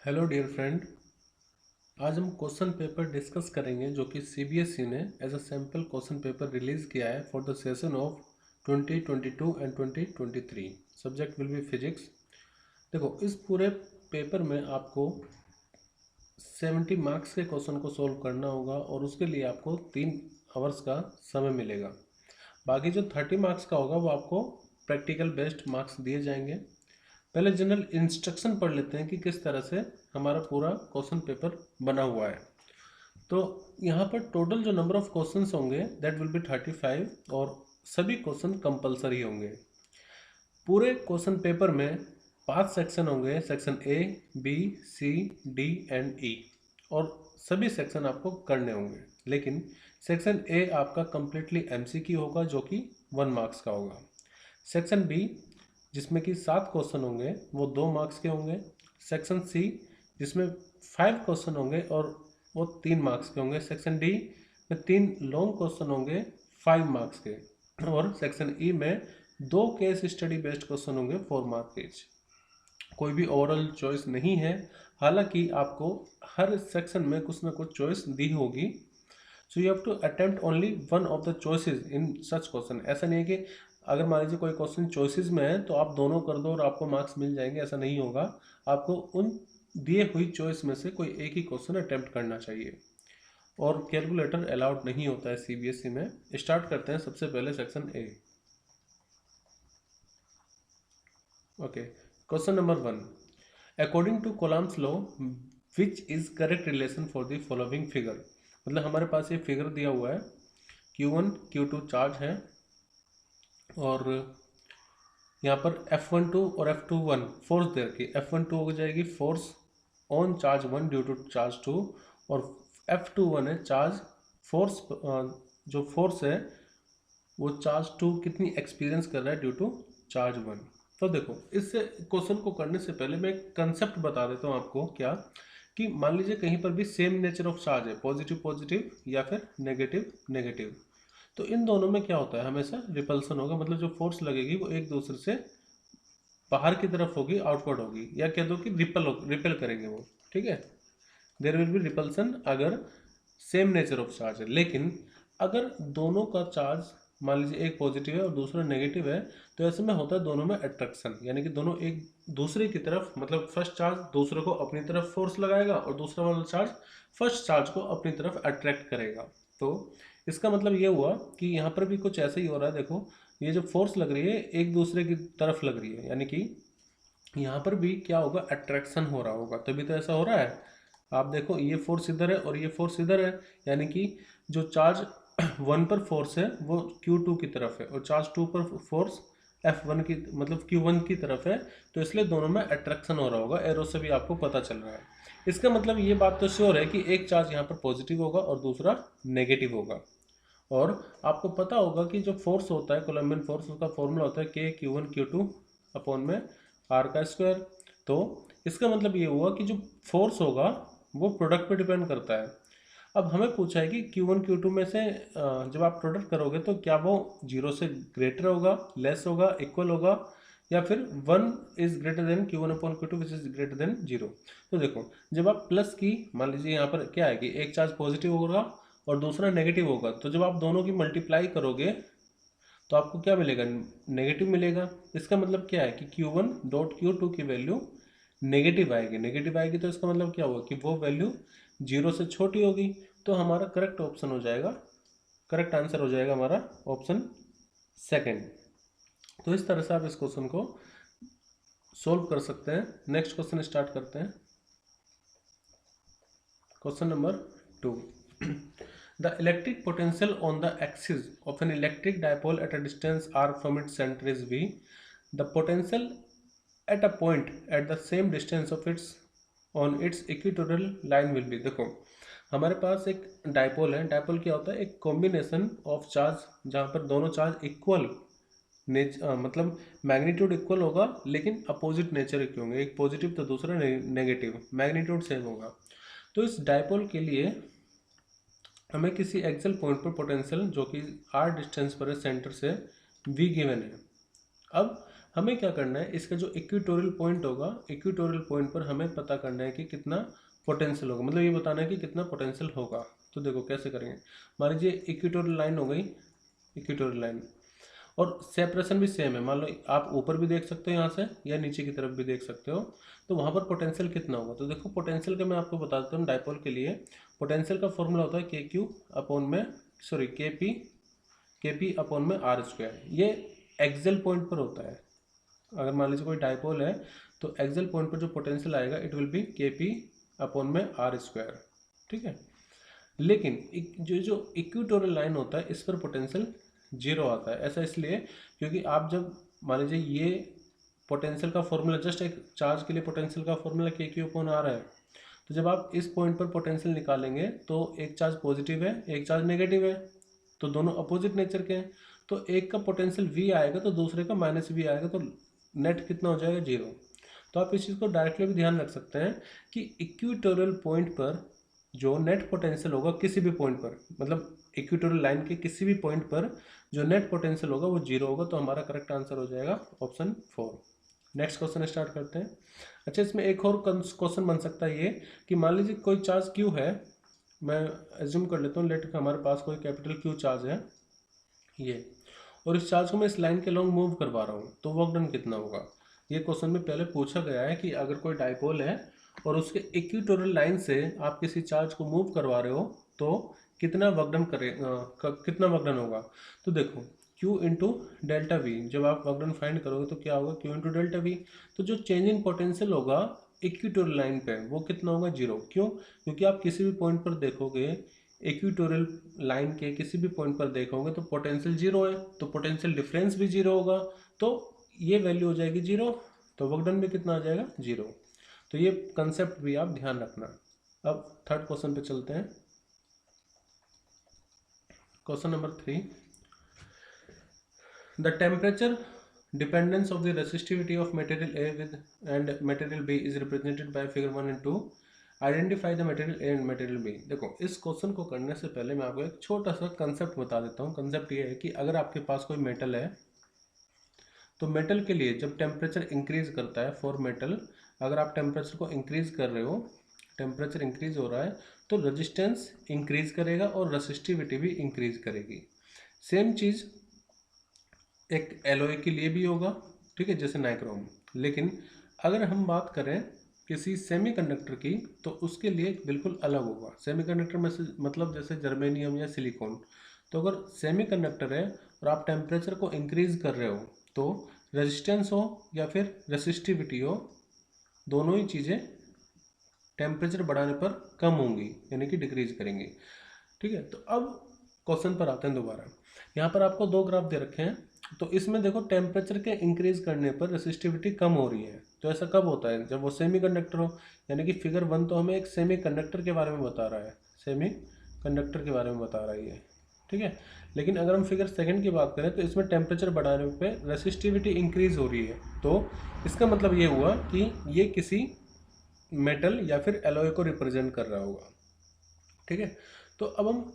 Hello dear friend. आज हम question paper discuss करेंगे जो कि सीबीएसई ने as a sample question paper release किया है for the session of 2022 and 2023। Subject will be physics. देखो, इस पूरे पेपर में आपको 70 मार्क्स के क्वेश्चन को सोल्व करना होगा और उसके लिए आपको 3 आवर्स का समय मिलेगा। बाकी जो 30 मार्क्स का होगा वो आपको प्रैक्टिकल बेस्ड मार्क्स दिए जाएंगे। पहले जनरल इंस्ट्रक्शन पढ़ लेते हैं कि किस तरह से हमारा पूरा क्वेश्चन पेपर बना हुआ है। तो यहाँ पर टोटल जो नंबर ऑफ क्वेश्चंस होंगे दैट विल बी 35 और सभी क्वेश्चन कंपलसरी होंगे। पूरे क्वेश्चन पेपर में 5 सेक्शन होंगे, section A, B, C, D and E, और सभी सेक्शन आपको करने होंगे। लेकिन सेक्शन ए आपका कंप्लीटली एमसीक्यू होगा जो कि 1 मार्क्स का होगा। सेक्शन बी जिसमें कि 7 क्वेश्चन होंगे वो 2 मार्क्स के होंगे। सेक्शन सी जिसमें 5 क्वेश्चन होंगे और वो 3 मार्क्स के होंगे। सेक्शन डी में 3 लॉन्ग क्वेश्चन होंगे 5 मार्क्स के, और सेक्शन ई में 2 केस स्टडी बेस्ड क्वेश्चन होंगे 4 मार्क्स ईच। कोई भी ओवरऑल चॉइस नहीं है, हालांकि आपको हर सेक्शन में कुछ ना कुछ चॉइस दी होगी। So you have to attempt only one of the choices in such question. ऐसा नहीं है कि अगर मान लीजिए कोई क्वेश्चन चॉइसेस में है तो आप दोनों कर दो और आपको मार्क्स मिल जाएंगे, ऐसा नहीं होगा। आपको उन दिए हुई चॉइस में से कोई एक ही क्वेश्चन अटेम्प्ट करना चाहिए, और कैलकुलेटर अलाउड नहीं होता है सीबीएसई में। स्टार्ट करते हैं सबसे पहले section A. Okay, question number 1। According two columns law which is correct relation for the following figure. मतलब हमारे पास ये फिगर दिया हुआ है, Q1 Q2 चार्ज है, और यहाँ पर F12 और F21 फोर्स दे रखी है। F12 हो जाएगी force on charge 1 due to charge 2, और F21 है चार्ज फोर्स, जो फोर्स है वो चार्ज 2 कितनी एक्सपीरियंस कर रहा है ड्यू टू चार्ज 1। तो देखो, इससे क्वेश्चन को करने से पहले मैं एक कंसेप्ट बता देता हूँ आपको। क्या कि मान लीजिए कहीं पर भी सेम नेचर ऑफ चार्ज है, पॉजिटिव पॉजिटिव या फिर नेगेटिव नेगेटिव, तो इन दोनों में क्या होता है, हमेशा रिपल्सन होगा। मतलब जो फोर्स लगेगी वो एक दूसरे से बाहर की तरफ होगी, आउटवर्ड होगी, या कह दो कि रिपेल करेंगे वो। ठीक है, देयर विल बी रिपल्सन अगर सेम नेचर ऑफ चार्ज है। लेकिन अगर दोनों का चार्ज मान लीजिए एक पॉजिटिव है और दूसरा नेगेटिव है, तो ऐसे में होता है दोनों में अट्रैक्शन, यानी कि दोनों एक दूसरे की तरफ, मतलब फर्स्ट चार्ज दूसरे को अपनी तरफ फोर्स लगाएगा और दूसरा वाला चार्ज फर्स्ट चार्ज को अपनी तरफ अट्रैक्ट करेगा। तो इसका मतलब ये हुआ कि यहाँ पर भी कुछ ऐसा ही हो रहा है। देखो, ये जो फोर्स लग रही है एक दूसरे की तरफ लग रही है, यानी कि यहाँ पर भी क्या होगा, अट्रैक्शन हो रहा होगा, तभी तो ऐसा हो रहा है। आप देखो, ये फोर्स इधर है और ये फोर्स इधर है, यानी कि जो चार्ज 1 पर फोर्स है वो Q2 की तरफ है, और चार्ज 2 पर फोर्स F1 की, मतलब Q1 की तरफ है। तो इसलिए दोनों में अट्रैक्शन हो रहा होगा, एरो से भी आपको पता चल रहा है। इसका मतलब ये बात तो श्योर है कि एक चार्ज यहाँ पर पॉजिटिव होगा और दूसरा नेगेटिव होगा। और आपको पता होगा कि जो फोर्स होता है कोलम्बियन फोर्स, उसका फॉर्मूला होता है K Q1 Q2 अपॉन में R का स्क्वायर। तो इसका मतलब ये हुआ कि जो फोर्स होगा वो प्रोडक्ट पे डिपेंड करता है। अब हमें पूछा है कि Q1 Q2 में से जब आप प्रोडक्ट करोगे तो क्या वो 0 से ग्रेटर होगा, लेस होगा, इक्वल होगा, या फिर 1 is greater than Q1/Q2 which is greater than 0। तो देखो, जब आप प्लस की, मान लीजिए यहाँ पर क्या है कि एक चार्ज पॉजिटिव होगा और दूसरा नेगेटिव होगा, तो जब आप दोनों की मल्टीप्लाई करोगे तो आपको क्या मिलेगा, नेगेटिव मिलेगा। इसका मतलब क्या है कि Q1.Q2 की वैल्यू नेगेटिव आएगी। नेगेटिव आएगी तो इसका मतलब क्या होगा कि वो वैल्यू 0 से छोटी होगी। तो हमारा करेक्ट ऑप्शन हो जाएगा, करेक्ट आंसर हो जाएगा हमारा ऑप्शन सेकंड। तो इस तरह से आप इस क्वेश्चन को सोल्व कर सकते हैं। नेक्स्ट क्वेश्चन स्टार्ट करते हैं। Question number 2। The electric potential on the axis of an electric dipole at a distance r from its center is V. The potential at a point at the same distance of its on its equatorial line will be। देखो, हमारे पास एक dipole है। Dipole क्या होता है, एक combination of charge जहाँ पर दोनों चार्ज इक्वल मतलब मैग्नीट्यूड इक्वल होगा लेकिन अपोजिट नेचर के होंगे, एक पॉजिटिव तो दूसरा नेगेटिव, मैग्नीट्यूड सेम होगा। तो इस डाइपोल के लिए हमें किसी एक्सल पॉइंट पर पोटेंशियल जो कि r डिस्टेंस पर है सेंटर से V गिवन है। अब हमें क्या करना है, इसका जो इक्वेटोरियल पॉइंट होगा, इक्वेटोरियल पॉइंट पर हमें पता करना है कि कितना पोटेंशियल होगा, मतलब ये बताना है कि कितना पोटेंशियल होगा। तो देखो कैसे करेंगे, मान लीजिए इक्वेटोरियल लाइन हो गई, इक्वेटोरियल लाइन, और सेपरेशन भी सेम है। मान लो आप ऊपर भी देख सकते हो यहाँ से, या नीचे की तरफ भी देख सकते हो, तो वहाँ पर पोटेंशियल कितना होगा। तो देखो पोटेंशियल का मैं आपको बता देता हूँ, डायपोल के लिए पोटेंशियल का फॉर्मूला होता है के क्यू अपॉन में, सॉरी के पी अपॉन में आर स्क्वायर। ये एक्सेल पॉइंट पर होता है। अगर मान लीजिए कोई डायपोल है तो एक्सेल पॉइंट पर जो पोटेंशियल आएगा इट विल बी के पी अपॉन में आर स्क्वायर, ठीक है। लेकिन जो इक्वेटोरियल लाइन होता है इस पर पोटेंशियल जीरो आता है। ऐसा इसलिए क्योंकि आप जब मान लीजिए ये पोटेंशियल का फॉर्मूला, जस्ट एक चार्ज के लिए पोटेंशियल का फॉर्मूला के क्यू अपॉन आर है, तो जब आप इस पॉइंट पर पोटेंशियल निकालेंगे तो एक चार्ज पॉजिटिव है, एक चार्ज नेगेटिव है, तो दोनों अपोजिट नेचर के हैं। तो एक का पोटेंशियल वी आएगा तो दूसरे का माइनस वी आएगा, तो नेट कितना हो जाएगा, जीरो। तो आप इस चीज़ को डायरेक्टली भी ध्यान रख सकते हैं कि इक्वेटोरियल पॉइंट पर जो नेट पोटेंशियल होगा किसी भी पॉइंट पर, मतलब इक्वेटोरियल लाइन के किसी भी पॉइंट पर जो नेट पोटेंशियल होगा वो जीरो होगा। तो हमारा करेक्ट आंसर हो जाएगा ऑप्शन 4। नेक्स्ट क्वेश्चन स्टार्ट करते हैं। अच्छा, इसमें एक और क्वेश्चन बन सकता है ये कि मान लीजिए कोई चार्ज क्यू है, मैं एज्यूम कर लेता हूँ, लेट हमारे पास कोई कैपिटल क्यू चार्ज है ये, और इस चार्ज को मैं इस लाइन के लॉन्ग मूव करवा रहा हूँ, तो वर्क डन कितना होगा। ये क्वेश्चन में पहले पूछा गया है कि अगर कोई डायपोल है और उसके इक्वेटोरियल लाइन से आप किसी चार्ज को मूव करवा रहे हो तो कितना वर्क डन कितना वर्क डन होगा। तो देखो Q इंटू डेल्टा वी, जब आप वर्क डन फाइंड करोगे तो क्या होगा, Q इंटू डेल्टा वी। तो जो चेंजिंग पोटेंशियल होगा इक्वेटोरियल लाइन पे वो कितना होगा, जीरो। क्यों, क्योंकि आप किसी भी पॉइंट पर देखोगे, इक्वेटोरियल लाइन के किसी भी पॉइंट पर देखोगे तो पोटेंशियल जीरो है, तो पोटेंशियल डिफरेंस भी जीरो होगा, तो ये वैल्यू हो जाएगी जीरो, तो वर्क डन भी कितना आ जाएगा, जीरो। तो ये कंसेप्ट भी आप ध्यान रखना। अब थर्ड क्वेश्चन पे चलते हैं। Question number 3, the temperature dependence of the resistivity of material A with and material B is represented by figure 1 and 2। Identify the material A and material B. देखो इस क्वेश्चन को करने से पहले मैं आपको एक छोटा सा कंसेप्ट बता देता हूँ। कंसेप्ट ये है कि अगर आपके पास कोई मेटल है तो मेटल के लिए जब टेम्परेचर इंक्रीज करता है, फॉर मेटल अगर आप टेम्परेचर को इंक्रीज कर रहे हो, टेम्परेचर इंक्रीज हो रहा है तो रेजिस्टेंस इंक्रीज करेगा और रेसिस्टिविटी भी इंक्रीज करेगी। सेम चीज़ एक एलॉय के लिए भी होगा, ठीक है, जैसे नाइक्रोम। लेकिन अगर हम बात करें किसी सेमीकंडक्टर की तो उसके लिए बिल्कुल अलग होगा। सेमीकंडक्टर में से मतलब जैसे जर्मेनियम या सिलिकॉन। तो अगर सेमीकंडक्टर है और आप टेम्परेचर को इंक्रीज कर रहे हो तो रेजिस्टेंस हो या फिर रेसिस्टिविटी हो, दोनों ही चीज़ें टेम्परेचर बढ़ाने पर कम होंगी, यानी कि डिक्रीज करेंगी, ठीक है। तो अब क्वेश्चन पर आते हैं दोबारा। यहाँ पर आपको दो ग्राफ दे रखे हैं, तो इसमें देखो टेम्परेचर के इंक्रीज करने पर रेसिस्टिविटी कम हो रही है। तो ऐसा कब होता है, जब वो सेमीकंडक्टर हो, यानी कि फिगर 1 तो हमें एक सेमीकंडक्टर के बारे में बता रहा है, सेमीकंडक्टर के बारे में बता रही है, ठीक है। लेकिन अगर हम फिगर 2 की बात करें तो इसमें टेम्परेचर बढ़ाने पे रेसिस्टिविटी इंक्रीज हो रही है। तो इसका मतलब ये हुआ कि ये किसी मेटल या फिर एलॉय को रिप्रेजेंट कर रहा होगा, ठीक है। तो अब हम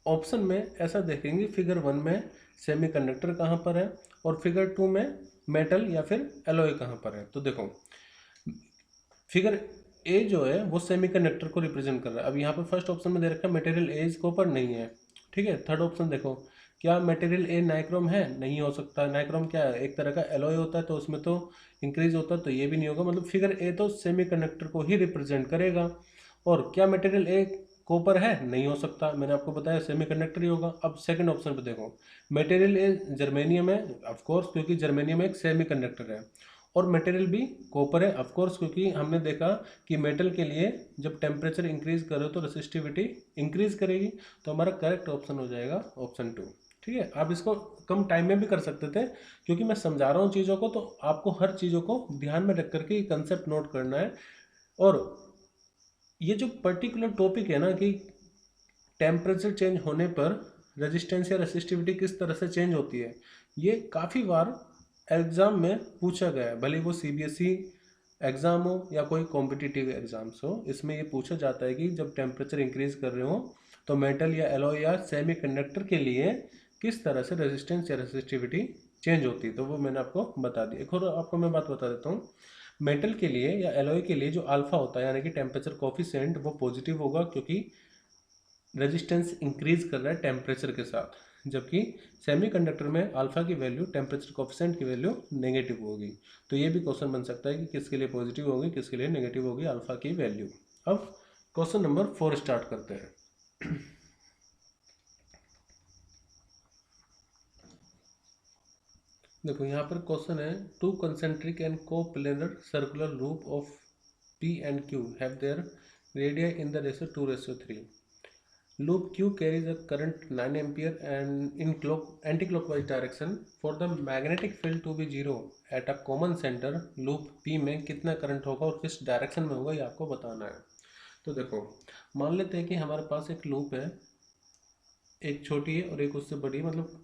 ऑप्शन में ऐसा देखेंगे, फिगर 1 में सेमीकंडक्टर कहाँ पर है और फिगर 2 में मेटल या फिर एलॉय कहाँ पर है। तो देखो फिगर ए जो है वो सेमीकंडक्टर को रिप्रेजेंट कर रहा है। अब यहाँ पर फर्स्ट ऑप्शन में दे रखा है मटेरियल ए इसके ऊपर नहीं है, ठीक है। थर्ड ऑप्शन देखो, क्या मटेरियल ए नाइक्रोम है, नहीं हो सकता। नाइक्रोम क्या है, एक तरह का एलॉय होता है, तो उसमें तो इंक्रीज होता है, तो ये भी नहीं होगा। मतलब फिगर ए तो सेमीकंडक्टर को ही रिप्रेजेंट करेगा। और क्या मटेरियल ए कॉपर है, नहीं हो सकता, मैंने आपको बताया सेमीकंडक्टर ही होगा। अब सेकंड ऑप्शन पे देखो, मटेरियल ए जर्मेनियम है, ऑफ कोर्स क्योंकि जर्मेनियम एक सेमीकंडक्टर है। और मटेरियल भी कॉपर है, ऑफ कोर्स क्योंकि हमने देखा कि मेटल के लिए जब टेम्परेचर इंक्रीज करो तो रेसिस्टिविटी इंक्रीज करेगी। तो हमारा करेक्ट ऑप्शन हो जाएगा ऑप्शन 2, ठीक है। आप इसको कम टाइम में भी कर सकते थे, क्योंकि मैं समझा रहा हूँ चीज़ों को, तो आपको हर चीज़ों को ध्यान में रख करके कंसेप्ट नोट करना है। और ये जो पर्टिकुलर टॉपिक है ना कि टेम्परेचर चेंज होने पर रेजिस्टेंस या रेसिस्टिविटी किस तरह से चेंज होती है, ये काफ़ी बार एग्ज़ाम में पूछा गया है, भले वो CBSE एग्ज़ाम हो या कोई कॉम्पिटिटिव एग्ज़ाम्स हो। इसमें ये पूछा जाता है कि जब टेम्परेचर इंक्रीज कर रहे हो तो मेटल या एलॉय या सेमीकंडक्टर के लिए किस तरह से रेजिस्टेंस या रेसिस्टिविटी चेंज होती है, तो वो मैंने आपको बता दी। एक और आपको मैं बात बता देता हूँ, मेटल के लिए या एलॉय के लिए जो अल्फा होता है यानी कि टेम्परेचर कोफिशिएंट, वो पॉजिटिव होगा क्योंकि रेजिस्टेंस इंक्रीज कर रहा है टेम्परेचर के साथ, जबकि सेमीकंडक्टर में अल्फा की वैल्यू टेम्परेचर कोफिशिएंट की वैल्यू नेगेटिव होगी। तो ये भी क्वेश्चन बन सकता है कि किसके लिए पॉजिटिव होगी, किसके लिए नेगेटिव होगी अल्फा की वैल्यू। अब क्वेश्चन नंबर 4 स्टार्ट करते हैं। देखो यहाँ पर क्वेश्चन है, two concentric and coplanar circular loop of P and Q have their radii in the ratio 2:3. Loop Q carries a current 9 ampere and in anti-clockwise direction. For the magnetic field to be zero at a common center, loop P में कितना current होगा और किस direction में होगा ये आपको बताना है। तो देखो मान लेते हैं कि हमारे पास एक लूप है, एक छोटी है और एक उससे बड़ी, मतलब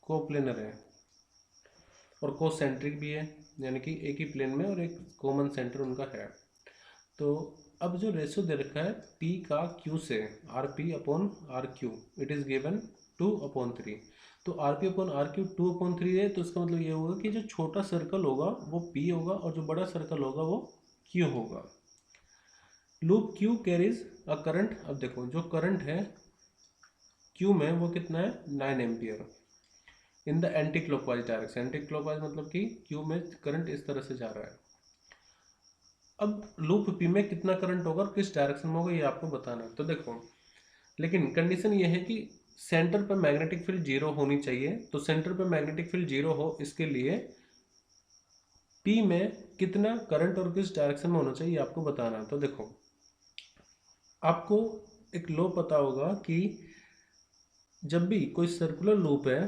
कोप्लेनर है और कोसेंट्रिक भी है, यानी कि एक ही प्लेन में और एक कॉमन सेंटर उनका है। तो अब जो रेशियो दे रखा है P का Q से, RP/RQ, इट इज़ गिवन 2/3। तो RP/RQ 2/3 है, तो इसका मतलब ये होगा कि जो छोटा सर्कल होगा वो P होगा और जो बड़ा सर्कल होगा वो Q होगा। Loop Q carries a current, अब देखो जो करंट है Q में वो कितना है, 9 ampere in the anti clockwise direction. Anti clockwise मतलब कि Q में करंट इस तरह से जा रहा है। अब लूप P में कितना करंट होगा और किस डायरेक्शन में होगा ये आपको बताना है। तो देखो, लेकिन कंडीशन ये है कि सेंटर पर मैग्नेटिक फील्ड जीरो होनी चाहिए। तो सेंटर पर मैग्नेटिक फील्ड जीरो हो, इसके लिए P में कितना करंट और किस डायरेक्शन में होना चाहिए आपको बताना है। तो देखो आपको एक लॉ पता होगा कि जब भी कोई सर्कुलर लूप है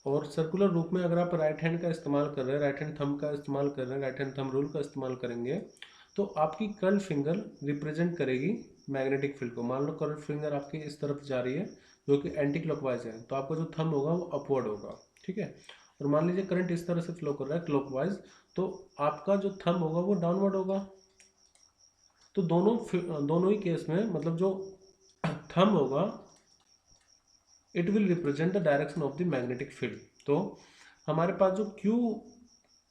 और सर्कुलर लूप में अगर आप राइट हैंड का इस्तेमाल कर रहे हैं, राइट हैंड थंब का इस्तेमाल कर रहे हैं, राइट हैंड थंब रूल का इस्तेमाल करेंगे, तो आपकी कर्ल फिंगर रिप्रेजेंट करेगी मैग्नेटिक फील्ड को। मान लो कर्ल फिंगर आपकी इस तरफ जा रही है जो कि एंटी क्लॉकवाइज है, तो आपका जो थंब होगा वो अपवर्ड होगा, ठीक है। और मान लीजिए करंट इस तरह से फ्लो कर रहा है क्लॉकवाइज, तो आपका जो थंब होगा वो डाउनवर्ड होगा। तो दोनों ही केस में मतलब जो थंब होगा it will represent the direction of the magnetic field. तो हमारे पास जो क्यू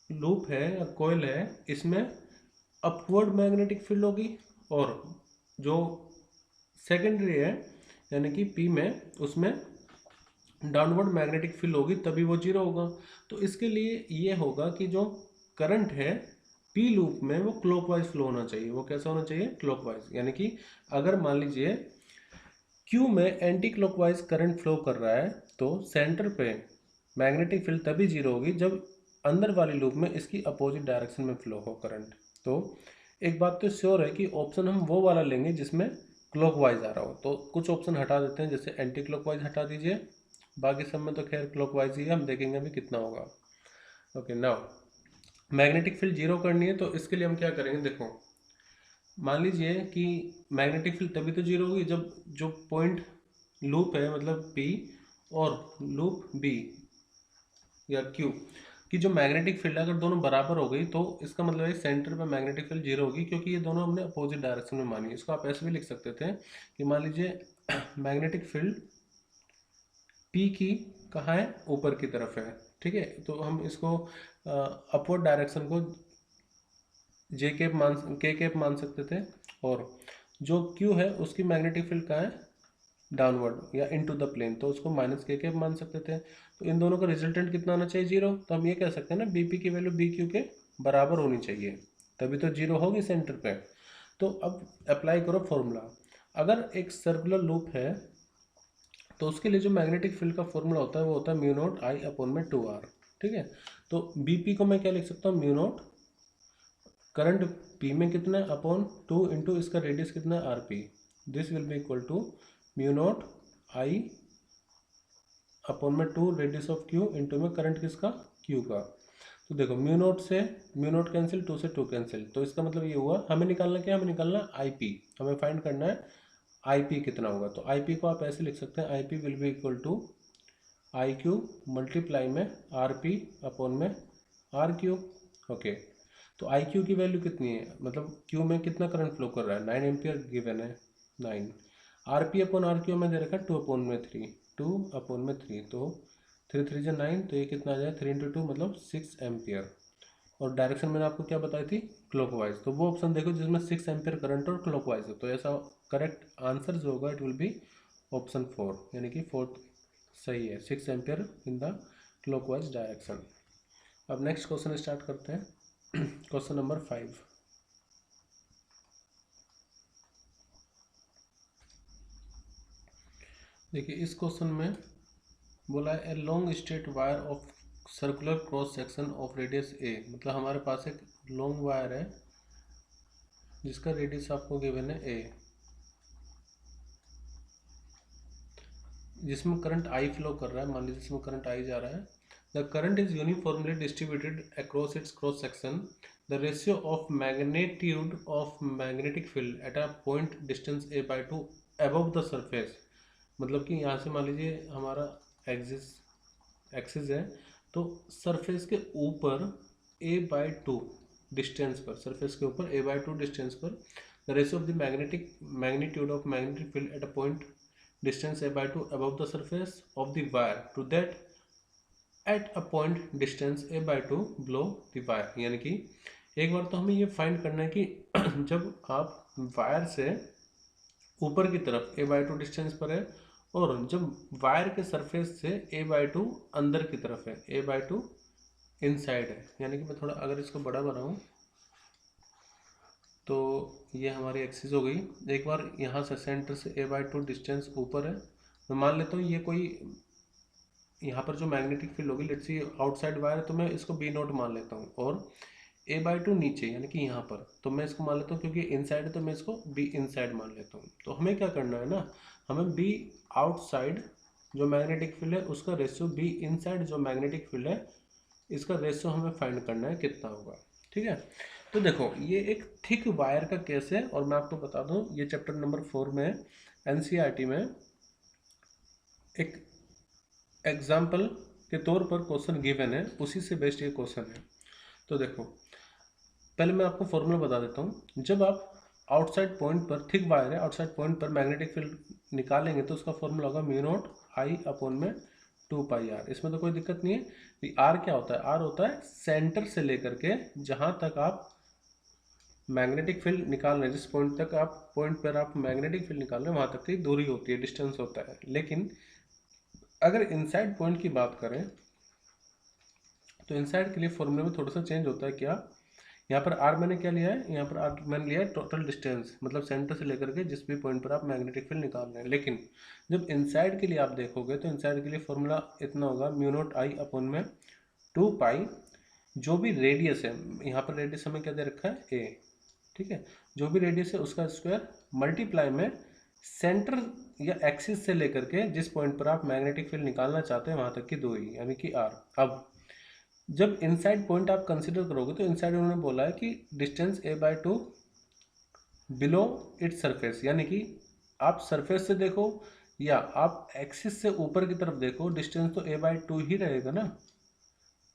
लूप है या कॉइल है, इसमें अपवर्ड मैग्नेटिक फील्ड होगी और जो सेकेंडरी है यानी कि पी में, उसमें डाउनवर्ड मैग्नेटिक फील्ड होगी, तभी वो जीरो होगा। तो इसके लिए ये होगा कि जो करंट है पी लूप में वो क्लॉकवाइज फ्लो होना चाहिए। वो कैसा होना चाहिए, क्लॉकवाइज। यानी कि अगर मान लीजिए क्यू में एंटी क्लॉकवाइज करंट फ्लो कर रहा है, तो सेंटर पे मैग्नेटिक फील्ड तभी जीरो होगी जब अंदर वाली लूप में इसकी अपोजिट डायरेक्शन में फ्लो हो करंट। तो एक बात तो श्योर है कि ऑप्शन हम वो वाला लेंगे जिसमें क्लॉकवाइज आ रहा हो। तो कुछ ऑप्शन हटा देते हैं, जैसे एंटी क्लॉकवाइज हटा दीजिए, बाकी सब में तो खैर क्लॉकवाइज ही है। हम देखेंगे अभी कितना होगा। Okay, now magnetic field zero करनी है, तो इसके लिए हम क्या करेंगे, देखो मान लीजिए कि मैग्नेटिक फील्ड तभी तो जीरो होगी जब जो पॉइंट लूप है मतलब P और लूप B या Q की जो मैग्नेटिक फील्ड है अगर दोनों बराबर हो गई, तो इसका मतलब है सेंटर पे मैग्नेटिक फील्ड जीरो होगी, क्योंकि ये दोनों हमने अपोजिट डायरेक्शन में मानी। इसको आप ऐसे भी लिख सकते थे कि मान लीजिए मैग्नेटिक फील्ड P की कहाँ है, ऊपर की तरफ है, ठीक है। तो हम इसको अपवर्ड डायरेक्शन को के कैप मान सकते थे, और जो Q है उसकी मैग्नेटिक फील्ड कहाँ है, डाउनवर्ड या इनटू द प्लेन, तो उसको माइनस के कैप मान सकते थे। तो इन दोनों का रिजल्टेंट कितना आना चाहिए, जीरो। तो हम ये कह सकते हैं ना, बीपी की वैल्यू बी क्यू के बराबर होनी चाहिए, तभी तो जीरो होगी सेंटर पे। तो अब अप्लाई करो फॉर्मूला। अगर एक सर्कुलर लूप है तो उसके लिए जो मैग्नेटिक फील्ड का फॉर्मूला होता है वो होता है म्यू नॉट आई अपॉन में 2r, ठीक है। तो बीपी को मैं क्या लिख सकता हूँ, म्यू नॉट करंट P में कितना है अपॉन 2 इंटू इसका रेडियस कितना है RP, this will be equal to mu naught I upon में 2 रेडियस ऑफ Q इंटू में करंट किसका, Q का। तो देखो म्यू नॉट से म्यू नॉट कैंसिल, 2 से 2 कैंसिल, तो इसका मतलब ये हुआ हमें निकालना क्या, हमें निकालना IP, हमें फाइंड करना है IP कितना होगा। तो IP को आप ऐसे लिख सकते हैं, IP will be equal to IQ multiply में RP अपॉन में RQ। ओके, तो IQ की वैल्यू कितनी है, मतलब Q में कितना करंट फ्लो कर रहा है, 9 एम्पियर गिवन है, 9। RP अपॉन RQ में दे रखा है 2/3, 2/3, तो 3 3 जा 9, तो ये कितना आ जाए 3 × 2 मतलब 6 एम्पियर। और डायरेक्शन मैंने आपको क्या बताई थी, क्लॉकवाइज। तो वो ऑप्शन देखो जिसमें 6 एम्पियर करंट और क्लॉकवाइज है, तो ऐसा करेक्ट आंसर जो होगा इट विल बी ऑप्शन 4, यानी कि फोर्थ सही है, 6 ampere in the clockwise direction. अब नेक्स्ट क्वेश्चन स्टार्ट करते हैं। Question number 5। देखिए इस क्वेश्चन में बोला है A long straight wire of circular cross section of radius A, मतलब हमारे पास एक लॉन्ग वायर है जिसका रेडियस आपको गिवन है ए, जिसमें करंट आई फ्लो कर रहा है, मान लीजिए इसमें करंट आई जा रहा है। The current is uniformly distributed across its cross section. The ratio of magnitude of magnetic field at a point distance a by 2 above the surface, मतलब कि यहाँ से मान लीजिए हमारा एक्सिस है, तो सरफेस के ऊपर a/2 डिस्टेंस पर, सरफेस के ऊपर a/2 डिस्टेंस पर the ratio of the magnitude of magnetic field at a point distance a/2 above the surface of the wire to that at a point distance a/2 below the wire। यानी कि एक बार तो हमें ये find करना है कि जब आप वायर से ऊपर की तरफ a/2 डिस्टेंस पर है और जब वायर के सरफेस से a/2 अंदर की तरफ है, a/2 इनसाइड है, यानी कि मैं थोड़ा अगर इसको बड़ा बनाऊं तो ये हमारी एक्सिस हो गई। एक बार यहाँ से सेंटर से a/2 डिस्टेंस ऊपर है, मैं मान लेता हूँ ये कोई यहाँ पर जो मैग्नेटिक फील्ड होगी लेट्स सी आउटसाइड वायर है, तो मैं इसको b0 मान लेता हूँ, और a/2 नीचे यानी कि यहाँ पर, तो मैं इसको मान लेता हूँ क्योंकि इनसाइड है तो मैं इसको b इनसाइड मान लेता हूँ। तो हमें क्या करना है ना, हमें b आउटसाइड जो मैग्नेटिक फील्ड है उसका रेशियो b इनसाइड जो मैग्नेटिक फील्ड है इसका रेशियो हमें फाइंड करना है कितना होगा। ठीक है, तो देखो ये एक थिक वायर का केस है, और मैं आपको बता दूं ये चैप्टर नंबर 4 में एनसीईआरटी में एक एग्जाम्पल के तौर पर क्वेश्चन गिवन है, उसी से बेस्ड ये क्वेश्चन है। तो देखो पहले मैं आपको फॉर्मूला बता देता हूँ। जब आप आउटसाइड पॉइंट पर, थिक वायर है, आउटसाइड पॉइंट पर मैग्नेटिक फील्ड निकालेंगे तो उसका फॉर्मूला होगा μ0I/2πr। इसमें तो कोई दिक्कत नहीं है। आर क्या होता है, आर होता है सेंटर से लेकर के जहाँ तक आप मैग्नेटिक फील्ड निकाल रहे हैं, जिस पॉइंट पर आप मैग्नेटिक फील्ड निकाल रहे हैं वहाँ तक की दूरी होती है, डिस्टेंस होता है। लेकिन अगर इनसाइड पॉइंट की बात करें तो इनसाइड के लिए फॉर्मूले में थोड़ा सा चेंज होता है। क्या, यहाँ पर आर मैंने क्या लिया है, यहाँ पर आर मैंने लिया है टोटल डिस्टेंस, मतलब सेंटर से लेकर के जिस भी पॉइंट पर आप मैग्नेटिक फील्ड निकाल रहे हैं। लेकिन जब इनसाइड के लिए आप देखोगे तो इनसाइड के लिए फॉर्मूला इतना होगा μ0I/2π, जो भी रेडियस है, यहाँ पर रेडियस हमें क्या दे रखा है a, ठीक है, जो भी रेडियस है उसका स्क्वायर मल्टीप्लाई में सेंटर या एक्सिस से लेकर के जिस पॉइंट पर आप मैग्नेटिक फील्ड निकालना चाहते हैं वहां तक की दूरी, यानी कि r। अब जब इनसाइड पॉइंट आप कंसीडर करोगे तो इनसाइड उन्होंने बोला है कि distance a/2 below its surface, यानी कि आप सरफेस से देखो या आप एक्सिस से ऊपर की तरफ देखो, डिस्टेंस तो a/2 ही रहेगा ना।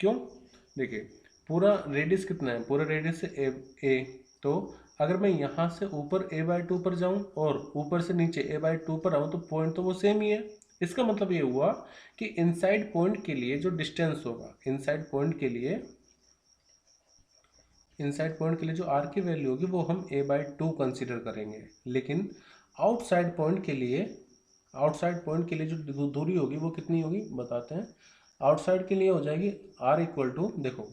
क्यों, देखिए पूरा रेडियस कितना है, पूरा रेडियस से a, तो अगर मैं यहाँ से ऊपर a/2 पर जाऊं और ऊपर से नीचे a/2 पर आऊं तो पॉइंट तो वो सेम ही है। इसका मतलब ये हुआ कि इनसाइड पॉइंट के लिए जो डिस्टेंस होगा, इनसाइड पॉइंट के लिए जो r की वैल्यू होगी वो हम a/2 कंसीडर करेंगे। लेकिन आउटसाइड पॉइंट के लिए जो दूरी होगी वो कितनी होगी बताते हैं। आउटसाइड के लिए हो जाएगी r देखो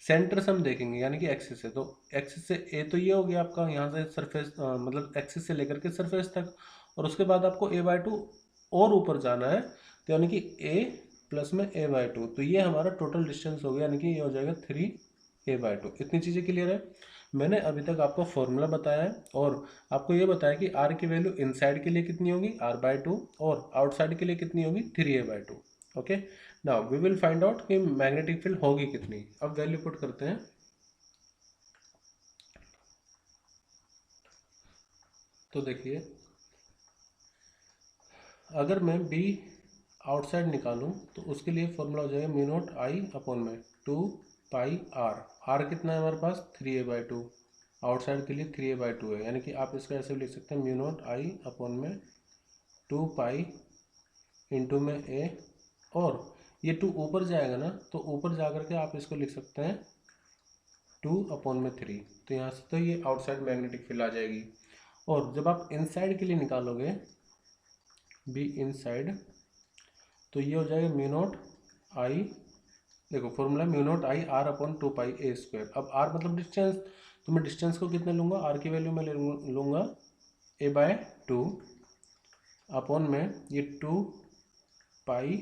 सेंटर से हम देखेंगे यानी कि एक्सिस से, तो एक्सिस से a तो ये हो गया आपका यहाँ से सरफेस, मतलब एक्सिस से लेकर के सरफेस तक, और उसके बाद आपको a/2 और ऊपर जाना है, तो यानी कि a प्लस में a/2, तो ये हमारा टोटल डिस्टेंस हो गया, यानी कि ये हो जाएगा 3a/2। इतनी चीज़ें क्लियर है। मैंने अभी तक आपको फॉर्मूला बताया है और आपको ये बताया कि r की वैल्यू इनसाइड के लिए कितनी होगी r/2 और आउटसाइड के लिए कितनी होगी 3a/2। Okay, now we will find out कि मैग्नेटिक फील्ड होगी कितनी। अब वैल्यू पुट करते हैं। तो देखिए अगर मैं b आउटसाइड निकालूं तो उसके लिए फॉर्मूला हो जाएगा μ0I/2πr। r कितना है हमारे पास 3a/2, आउटसाइड के लिए 3a/2 है, यानी कि आप इसका ऐसे भी लिख सकते हैं μ0I/2π इंटू में a, और ये 2 ऊपर जाएगा ना, तो ऊपर जा करके आप इसको लिख सकते हैं 2/3। तो यहाँ से तो ये आउटसाइड मैग्नेटिक फील्ड आ जाएगी। और जब आप इनसाइड के लिए निकालोगे बी इनसाइड, तो ये हो जाएगा म्यू नॉट आई, देखो फॉर्मूला म्यू नॉट आई r/2πa²। अब r मतलब डिस्टेंस, तो मैं डिस्टेंस को कितने लूँगा, r की वैल्यू में लूँगा a/2 अपॉन में ये 2πa²।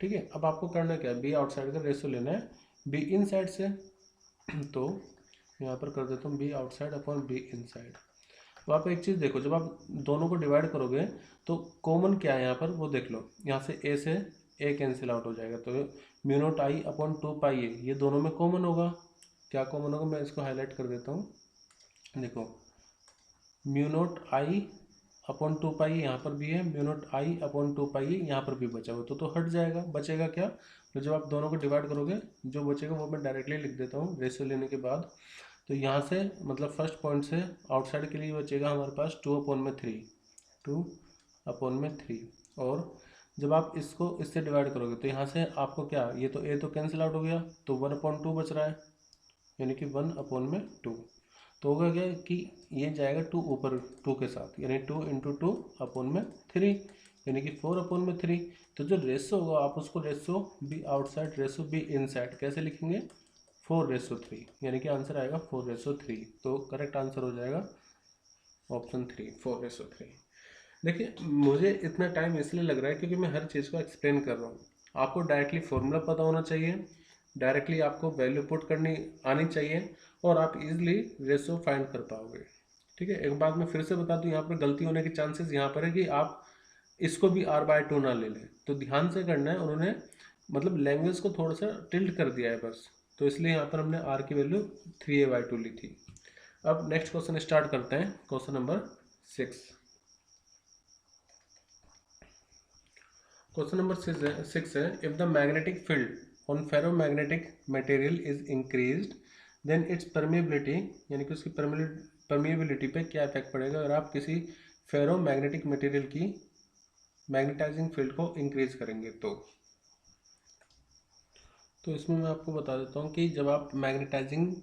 ठीक है। अब आपको करना क्या है, बी आउटसाइड का रेशियो लेना है बी इनसाइड से। तो यहाँ पर कर देता हूँ B outside upon B inside. तो आप एक चीज़ देखो, जब आप दोनों को डिवाइड करोगे तो कॉमन क्या है यहाँ पर वो देख लो, यहाँ से ए कैंसिल आउट हो जाएगा, तो mu naught I upon 2πa ये दोनों में कॉमन होगा। क्या कॉमन होगा, मैं इसको हाईलाइट कर देता हूँ। देखो mu naught I upon 2πa यहाँ पर भी है, mu naught I upon 2πa यहाँ पर भी बचा हुआ, तो हट जाएगा, बचेगा क्या। तो जब आप दोनों को डिवाइड करोगे जो बचेगा वो मैं डायरेक्टली लिख देता हूँ रेशियो लेने के बाद। तो यहाँ से मतलब फर्स्ट पॉइंट से आउटसाइड के लिए बचेगा हमारे पास 2/3। और जब आप इसको इससे डिवाइड करोगे तो यहाँ से आपको क्या, ये तो ए तो कैंसिल आउट हो गया, तो 1/2 बच रहा है, यानी कि 1/2। तो होगा क्या कि ये जाएगा 2 ऊपर 2 के साथ, यानी 2 × 2/3, यानी कि 4/3। तो जो रेशो होगा आप उसको ratio B outside ratio B inside कैसे लिखेंगे, 4/3, यानी कि आंसर आएगा 4/3। तो करेक्ट आंसर हो जाएगा ऑप्शन 3, 4/3। देखिए मुझे इतना टाइम इसलिए लग रहा है क्योंकि मैं हर चीज़ को एक्सप्लेन कर रहा हूँ। आपको डायरेक्टली फॉर्मूला पता होना चाहिए, डायरेक्टली आपको वैल्यू पुट करनी आनी चाहिए, और आप इजीली रेशो फाइंड कर पाओगे। ठीक है। एक बात मैं फिर से बता दूं, यहाँ पर गलती होने के चांसेस यहाँ पर है कि आप इसको भी r/2 ना ले लें, तो ध्यान से करना है। उन्होंने मतलब लैंग्वेज को थोड़ा सा टिल्ट कर दिया है बस, तो इसलिए यहाँ पर हमने r की वैल्यू 3a/2 ली थी। अब नेक्स्ट क्वेश्चन स्टार्ट करते हैं, क्वेश्चन नंबर 6। क्वेश्चन नंबर 6 है, if the magnetic field on ferromagnetic material is increased then its permeability, यानी कि उसकी परमिएबिलिटी पे क्या इफेक्ट पड़ेगा अगर आप किसी फेरोमैग्नेटिक मटेरियल की मैग्नेटाइजिंग फील्ड को इंक्रीज करेंगे। तो इसमें मैं आपको बता देता हूँ कि जब आप मैग्नेटाइजिंग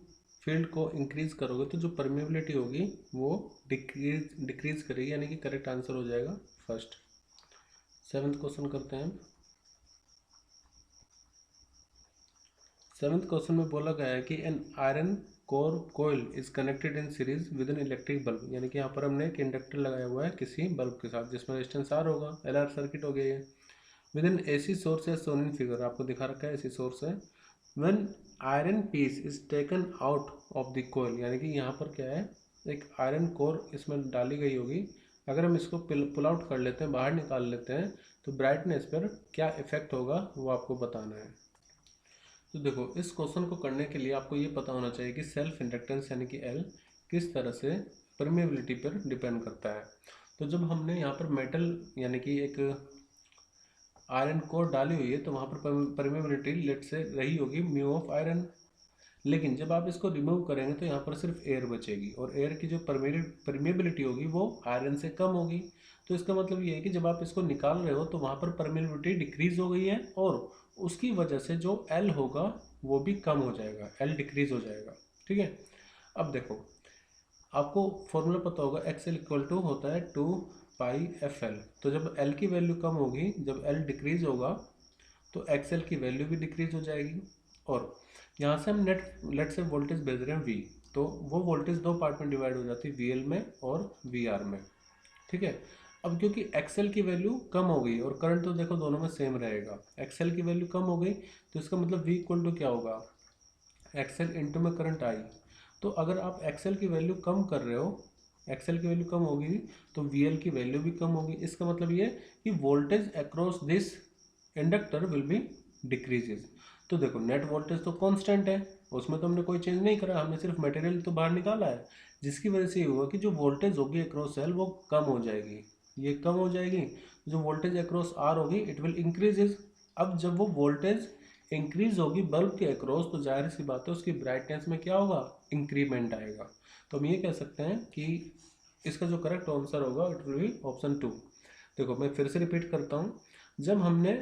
फील्ड को इंक्रीज करोगे तो जो परमिएबिलिटी होगी वो डिक्रीज करेगी, यानी कि करेक्ट आंसर हो जाएगा फर्स्ट। 7th क्वेश्चन करते हैं। 7th क्वेश्चन में बोला गया है कि an iron core coil is connected in series with an electric bulb, यानी कि यहाँ पर हमने एक इंडक्टर लगाया हुआ है किसी बल्ब के साथ जिसमें रेजिस्टेंस R होगा, LR सर्किट हो गया ये, विद एन AC सोर्स है सोन इन फिगर, आपको दिखा रखा है AC सोर्स है। When iron piece is taken out of the coil, यानी कि यहाँ पर क्या है, एक आयरन कोर इसमें डाली गई होगी, अगर हम इसको पुल आउट कर लेते हैं, बाहर निकाल लेते हैं, तो ब्राइटनेस पर क्या इफेक्ट होगा वो आपको बताना है। तो देखो इस क्वेश्चन को करने के लिए आपको ये पता होना चाहिए कि सेल्फ इंडक्टेंस यानी कि L किस तरह से परमेबिलिटी पर डिपेंड करता है। तो जब हमने यहाँ पर मेटल यानी कि एक आयरन कोर डाली हुई है तो वहाँ पर परमेबिलिटी लेट से रही होगी म्यू ऑफ आयरन, लेकिन जब आप इसको रिमूव करेंगे तो यहाँ पर सिर्फ एयर बचेगी, और एयर की जो परमेबिलिटी होगी वो आयरन से कम होगी। तो इसका मतलब ये है कि जब आप इसको निकाल रहे हो तो वहाँ पर परमेबिलिटी डिक्रीज हो गई है, और उसकी वजह से जो L होगा वो भी कम हो जाएगा, L डिक्रीज हो जाएगा। ठीक है। अब देखो आपको फॉर्मूला पता होगा, XL इक्वल टू होता है 2πfl। तो जब L की वैल्यू कम होगी, जब L डिक्रीज होगा तो XL की वैल्यू भी डिक्रीज हो जाएगी। और यहाँ से हम लेट से वोल्टेज भेज रहे हैं V, तो वो वोल्टेज दो पार्ट में डिवाइड हो जाती है, VL में और VR में। ठीक है। अब क्योंकि XL की वैल्यू कम हो गई और करंट तो देखो दोनों में सेम रहेगा, XL की वैल्यू कम हो गई तो इसका मतलब V इक्वल टू क्या होगा, XL इंटू में करंट I। तो अगर आप XL की वैल्यू कम कर रहे हो, XL की वैल्यू कम होगी तो VL की वैल्यू भी कम होगी। इसका मतलब ये कि voltage across this inductor will be decreases. तो देखो नेट वोल्टेज तो कांस्टेंट है, उसमें तो हमने कोई चेंज नहीं करा, हमने सिर्फ मटेरियल तो बाहर निकाला है, जिसकी वजह से ये हुआ कि जो वोल्टेज होगी अक्रॉस सेल वो कम हो जाएगी, ये कम हो जाएगी। जो वोल्टेज अक्रॉस R होगी इट विल इंक्रीजेज। अब जब वो वोल्टेज इंक्रीज होगी बल्ब के अक्रॉस तो जाहिर सी बात है उसकी ब्राइटनेस में क्या होगा, इंक्रीमेंट आएगा। तो हम ये कह सकते हैं कि इसका जो करेक्ट आंसर होगा इट विल बी ऑप्शन 2। देखो मैं फिर से रिपीट करता हूँ, जब हमने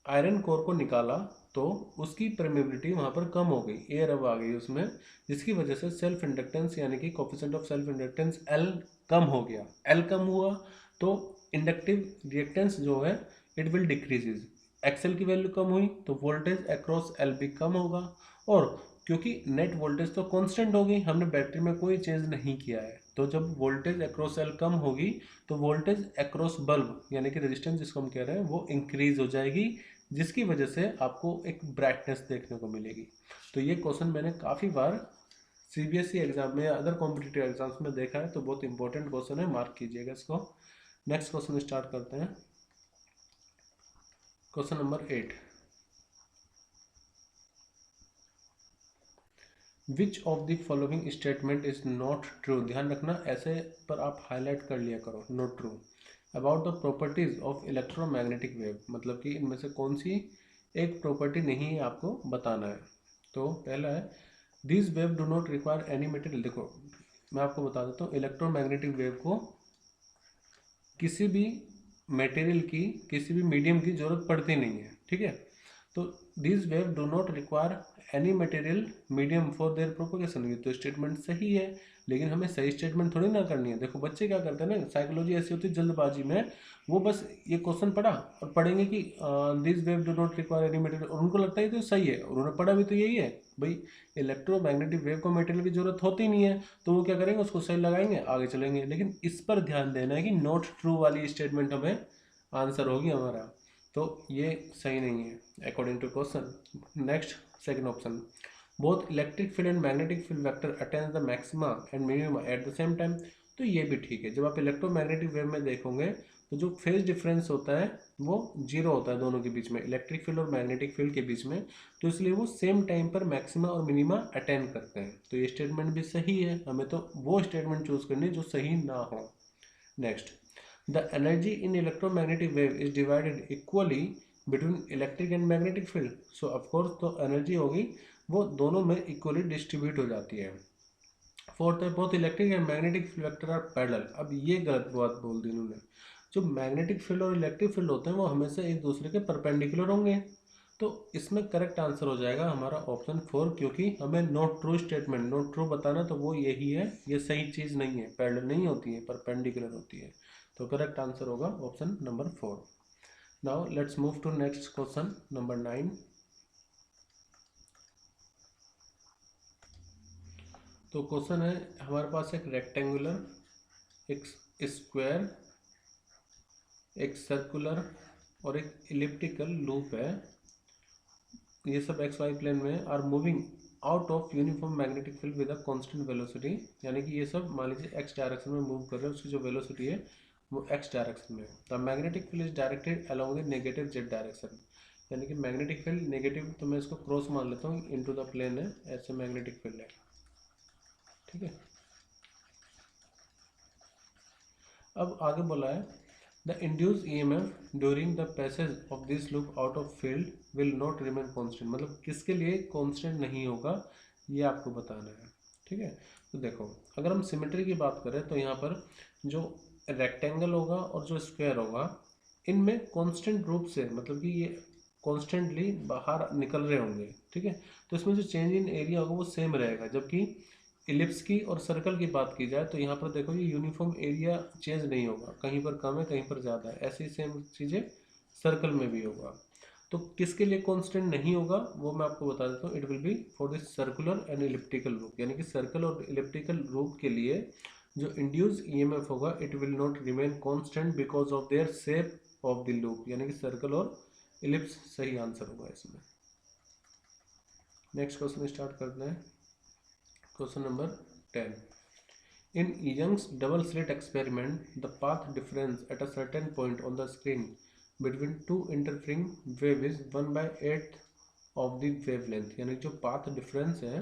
आयरन कोर को निकाला तो उसकी परमेबिलिटी वहाँ पर कम हो गई, एयर अब आ गई उसमें, जिसकी वजह से सेल्फ इंडक्टेंस यानी कि coefficient of self inductance L कम हो गया। L कम हुआ तो इंडक्टिव रिएक्टेंस जो है इट विल डिक्रीजेज। एक्सएल की वैल्यू कम हुई तो वोल्टेज अक्रॉस एल भी कम होगा, और क्योंकि नेट वोल्टेज तो कांस्टेंट होगी, हमने बैटरी में कोई चेंज नहीं किया है, तो जब वोल्टेज अक्रॉस एल कम होगी तो वोल्टेज अक्रॉस बल्ब यानी कि रेजिस्टेंस जिसको हम कह रहे हैं वो इंक्रीज हो जाएगी, जिसकी वजह से आपको एक ब्राइटनेस देखने को मिलेगी। तो ये क्वेश्चन मैंने काफ़ी बार सीबीएसई एग्जाम में या अदर कॉम्पिटिटिव एग्जाम्स में देखा है, तो बहुत इंपॉर्टेंट क्वेश्चन है, मार्क कीजिएगा इसको। नेक्स्ट क्वेश्चन स्टार्ट करते हैं। Question number 8, which of the following statement is not true. ध्यान रखना ऐसे पर आप हाईलाइट कर लिया करो, not true about the properties of electromagnetic wave, मतलब कि इनमें से कौन सी एक प्रॉपर्टी नहीं है आपको बताना है। तो पहला है this wave do not require any material. देखो मैं आपको बता देता हूँ, इलेक्ट्रोमैग्नेटिक वेव को किसी भी मटेरियल की, किसी भी मीडियम की जरूरत पड़ती नहीं है, ठीक है। तो this wave do not require any material medium for their propagation, ये तो स्टेटमेंट सही है, लेकिन हमें सही स्टेटमेंट थोड़ी ना करनी है। देखो बच्चे क्या करते हैं ना, साइकोलॉजी ऐसी होती है जल्दबाजी में, वो बस ये क्वेश्चन पढ़ा और पढ़ेंगे कि this wave do not require any material, और उनको लगता है तो सही है, उन्होंने पढ़ा भी तो यही है भाई, इलेक्ट्रोमैग्नेटिक वेव को मटेरियल की जरूरत होती नहीं है, तो वो क्या करेंगे, उसको सही लगाएंगे, आगे चलेंगे। लेकिन इस पर ध्यान देना है कि नॉट ट्रू वाली स्टेटमेंट हमें आंसर होगी हमारा, तो ये सही नहीं है according to question. Next second option, both electric field and magnetic field vector attend the maxima and minima at the same time, तो ये भी ठीक है। जब आप इलेक्ट्रोमैग्नेटिक वेव में देखोगे तो जो फेज डिफरेंस होता है वो जीरो होता है दोनों के बीच में, इलेक्ट्रिक फील्ड और मैग्नेटिक फील्ड के बीच में, तो इसलिए वो सेम टाइम पर मैक्सिमा और मिनिमा अटेंड करते हैं। तो ये स्टेटमेंट भी सही है, हमें तो वो स्टेटमेंट चूज करनी है जो सही ना हो। Next, the energy in electromagnetic wave is divided equally between electric and magnetic field, so of course तो एनर्जी होगी वो दोनों में इक्वली डिस्ट्रीब्यूट हो जाती है। फोर्थ है both electric and magnetic field vector are parallel. अब ये गलत बात बोल दी इन्होंने, जो मैग्नेटिक फील्ड और इलेक्ट्रिक फील्ड होते हैं वो हमेशा एक दूसरे के परपेंडिकुलर होंगे, तो इसमें करेक्ट आंसर हो जाएगा हमारा ऑप्शन 4, क्योंकि हमें not true statement, not true बताना तो वो यही है, ये सही चीज़ नहीं है, पैरेलल नहीं होती है, परपेंडिकुलर होती है, तो करेक्ट आंसर होगा option number 4। Now let's move to next question number 9। तो क्वेश्चन है हमारे पास एक रेक्टेंगुलर, एक स्क्वायर, एक सर्कुलर और एक इलिप्टिकल लूप है, ये सब एक्स वाई प्लेन में are moving out of uniform magnetic field with a constant velocity, यानी कि ये सब मान लीजिए एक्स डायरेक्शन में मूव कर रहे हैं, उसकी जो वेलोसिटी है वो एक्स डायरेक्शन में। The magnetic field is directed along the negative Z direction, यानी कि मैग्नेटिक फील्ड नेगेटिव, तो मैं इसको क्रॉस मान लेता हूँ, इनटू द प्लेन है, ऐसे मैग्नेटिक फील्ड है, ठीक है। अब आगे बोला है the induce EMF during the passage of this loop out of field will not remain constant, मतलब किसके लिए कांस्टेंट नहीं होगा ये आपको बताना है, ठीक है। तो देखो अगर हम सिमेट्री की बात करें तो यहाँ पर जो रेक्टेंगल होगा और जो स्क्वायर होगा इनमें कांस्टेंट रूप से, मतलब कि ये कॉन्स्टेंटली बाहर निकल रहे होंगे, ठीक है, तो इसमें जो चेंज इन एरिया होगा वो सेम रहेगा। जबकि इलिप्स की और सर्कल की बात की जाए तो यहाँ पर देखो ये यूनिफॉर्म एरिया चेंज नहीं होगा, कहीं पर कम है कहीं पर ज़्यादा है, ऐसी सेम चीज़ें सर्कल में भी होगा। तो किसके लिए कांस्टेंट नहीं होगा वो मैं आपको बता देता हूँ, it will B for this circular and elliptical loop, यानी कि सर्कल और इलिप्टिकल लूप के लिए जो इंड्यूस EMF होगा it will not remain constant because of their shape of the loop, यानी कि सर्कल और इलिप्स सही आंसर होगा इसमें। नेक्स्ट क्वेश्चन स्टार्ट करते हैं। Question number 10, in Young's double slit experiment, the path difference at a certain point on the screen between two interfering wave is 1/8 of the wavelength, यानी जो path difference है,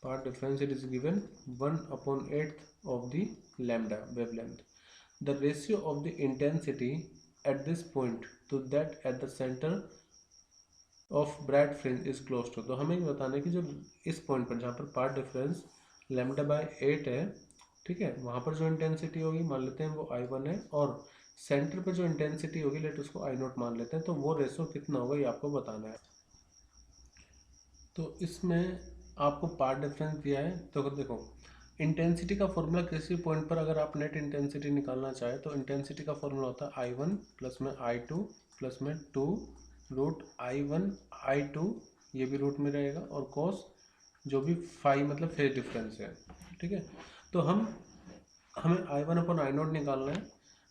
path difference it is given 1/8 of the lambda wavelength. The ratio of the intensity at this point to that at the center of bright fringe is close to, तो हमें ये बताना है कि जो इस पॉइंट पर जहाँ पर पाथ डिफरेंस λ/8 है, ठीक है, वहाँ पर जो इंटेंसिटी होगी मान लेते हैं वो I1 है, और सेंटर पे जो इंटेंसिटी होगी लेट उसको आई नोट मान लेते हैं, तो वो रेशो कितना होगा ये आपको बताना है। तो इसमें आपको पार्ट डिफरेंस दिया है, तो देखो इंटेंसिटी का फॉर्मूला किसी पॉइंट पर अगर आप नेट इंटेंसिटी निकालना चाहे तो इंटेंसिटी का फॉर्मूला होता है I1 प्लस में I2 प्लस में 2 रूट I1 I2, ये भी रूट में रहेगा, और कॉस जो भी फाई मतलब फेज डिफरेंस है, ठीक है। तो हमें I1 अपॉन आई नोट निकालना है।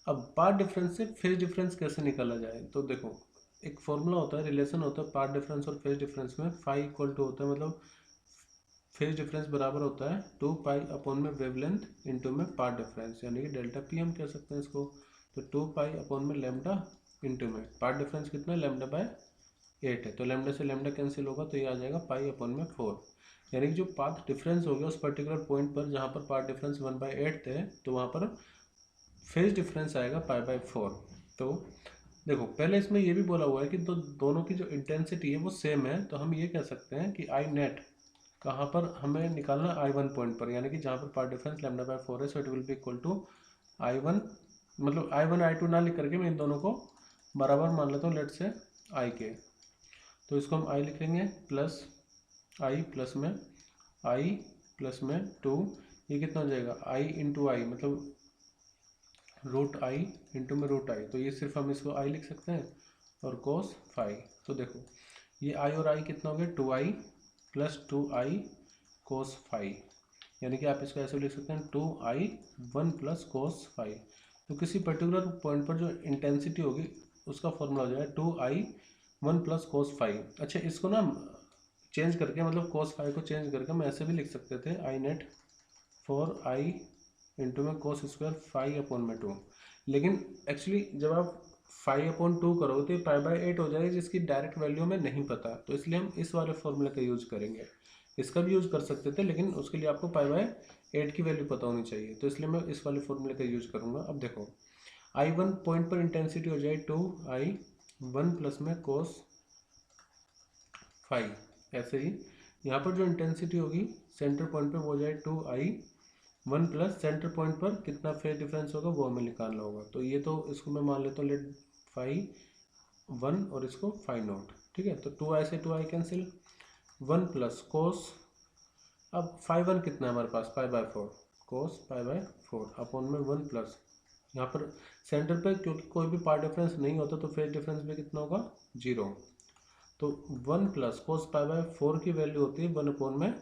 अब पार्ट डिफरेंस से फेज डिफरेंस कैसे निकाला जाए, तो देखो एक फॉर्मूला होता है, रिलेशन होता है पार्ट डिफरेंस और फेज डिफरेंस में, फाई इक्वल टू होता है मतलब फेज डिफरेंस बराबर होता है 2 पाई अपॉन में वेवलेंथ इंटू में पार्ट डिफरेंस, यानी कि डेल्टा पी हम कह सकते हैं इसको। तो 2 पाई अपॉन में लैम्डा इंटू में पार्ट डिफरेंस कितना है, लैम्डा बाय 8 है, तो लैम्डा से लैम्डा कैंसिल होगा तो ये आ जाएगा पाई अपॉन में 4, यानी कि जो पाथ डिफरेंस हो गया उस पर्टिकुलर पॉइंट पर जहाँ पर पार्ट डिफरेंस 1/8 थे, तो वहाँ पर फेज डिफरेंस आएगा पाई बाय 4। तो देखो पहले इसमें ये भी बोला हुआ है कि दोनों की जो इंटेंसिटी है वो सेम है, तो हम ये कह सकते हैं कि आई नेट कहाँ पर हमें निकालना I1 पॉइंट पर, यानी कि जहाँ पर पार्ट डिफरेंस लैम्डा बाय 4 है, so it will be equal to I1, मतलब I1 I2 ना लिख करके मैं इन दोनों को बराबर मान लेता हूँ लेट से I के, तो इसको हम I लिखेंगे प्लस I प्लस में I प्लस में 2, ये कितना हो जाएगा I इंटू आई, मतलब रूट आई इंटू में रूट आई, तो ये सिर्फ हम इसको I लिख सकते हैं और कोस फाई। तो देखो ये I और I कितना हो गया 2I plus 2I cos phi, यानी कि आप इसको ऐसे लिख सकते हैं 2I 1 प्लस कोस फाई। तो किसी पर्टिकुलर पॉइंट पर जो इंटेंसिटी होगी उसका फॉर्मूला हो जाएगा 2I 1 प्लस कोस फाई। अच्छा इसको ना चेंज करके, मतलब कोस फाई को चेंज करके हम ऐसे भी लिख सकते थे आई नेट 4I इंटू में कोस स्क्वायर फाई अपॉन में 2, लेकिन एक्चुअली जब आप फाई अपॉन 2 करोगे तो ये पाई बाय 8 हो जाएगी, जिसकी डायरेक्ट वैल्यू हमें नहीं पता, तो इसलिए हम इस वाले फॉर्मूले का यूज करेंगे। इसका भी यूज कर सकते थे लेकिन उसके लिए आपको पाई बाय 8 की वैल्यू पता होनी चाहिए, तो इसलिए मैं इस वाले फॉर्मूले का यूज करूंगा। अब देखो I1 पॉइंट पर इंटेंसिटी हो जाए 2I 1 प्लस में कोस फाई, ऐसे ही यहाँ पर जो इंटेंसिटी होगी सेंटर पॉइंट पर वो हो जाए 2I 1 प्लस सेंटर पॉइंट पर कितना फेज डिफरेंस होगा वो हमें निकालना होगा, तो ये तो इसको मैं मान लेता हूँ लेट फाई 1 और इसको फाई नोट, ठीक है। तो 2I से 2I कैंसिल, 1 प्लस कोस, अब फाई 1 कितना है हमारे पास pi by 4, cos pi by 4 upon में 1 प्लस, यहाँ पर सेंटर पे क्योंकि कोई भी पार्ट डिफरेंस नहीं होता तो फेज डिफरेंस में कितना होगा 0, तो 1 प्लस कोस पाई बाय 4 की वैल्यू होती है 1 अपॉन में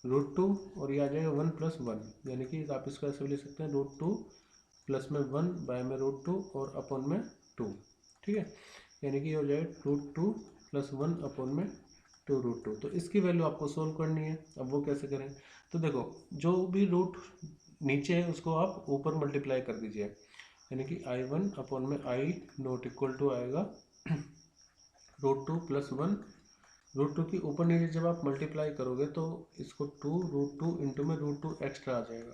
रूट 2, और ये आ जाएगा 1 प्लस 1, यानी कि आप इसको ऐसे भी लिख सकते हैं रूट 2 प्लस में 1 बाय में रूट 2 और अपॉन में 2, ठीक है, यानी कि ये हो जाएगा रूट 2 प्लस 1 अपॉन में 2 रूट 2। तो इसकी वैल्यू आपको सोल्व करनी है, अब वो कैसे करें, तो देखो जो भी रूट नीचे है उसको आप ऊपर मल्टीप्लाई कर दीजिए, यानी कि I1 अपॉन में I नोट इक्वल टू आएगा रूट 2 प्लस 1, रूट 2 की ऊपर नीचे जब आप मल्टीप्लाई करोगे तो इसको 2 रूट 2 इंटू में रूट 2 एक्स्ट्रा आ जाएगा,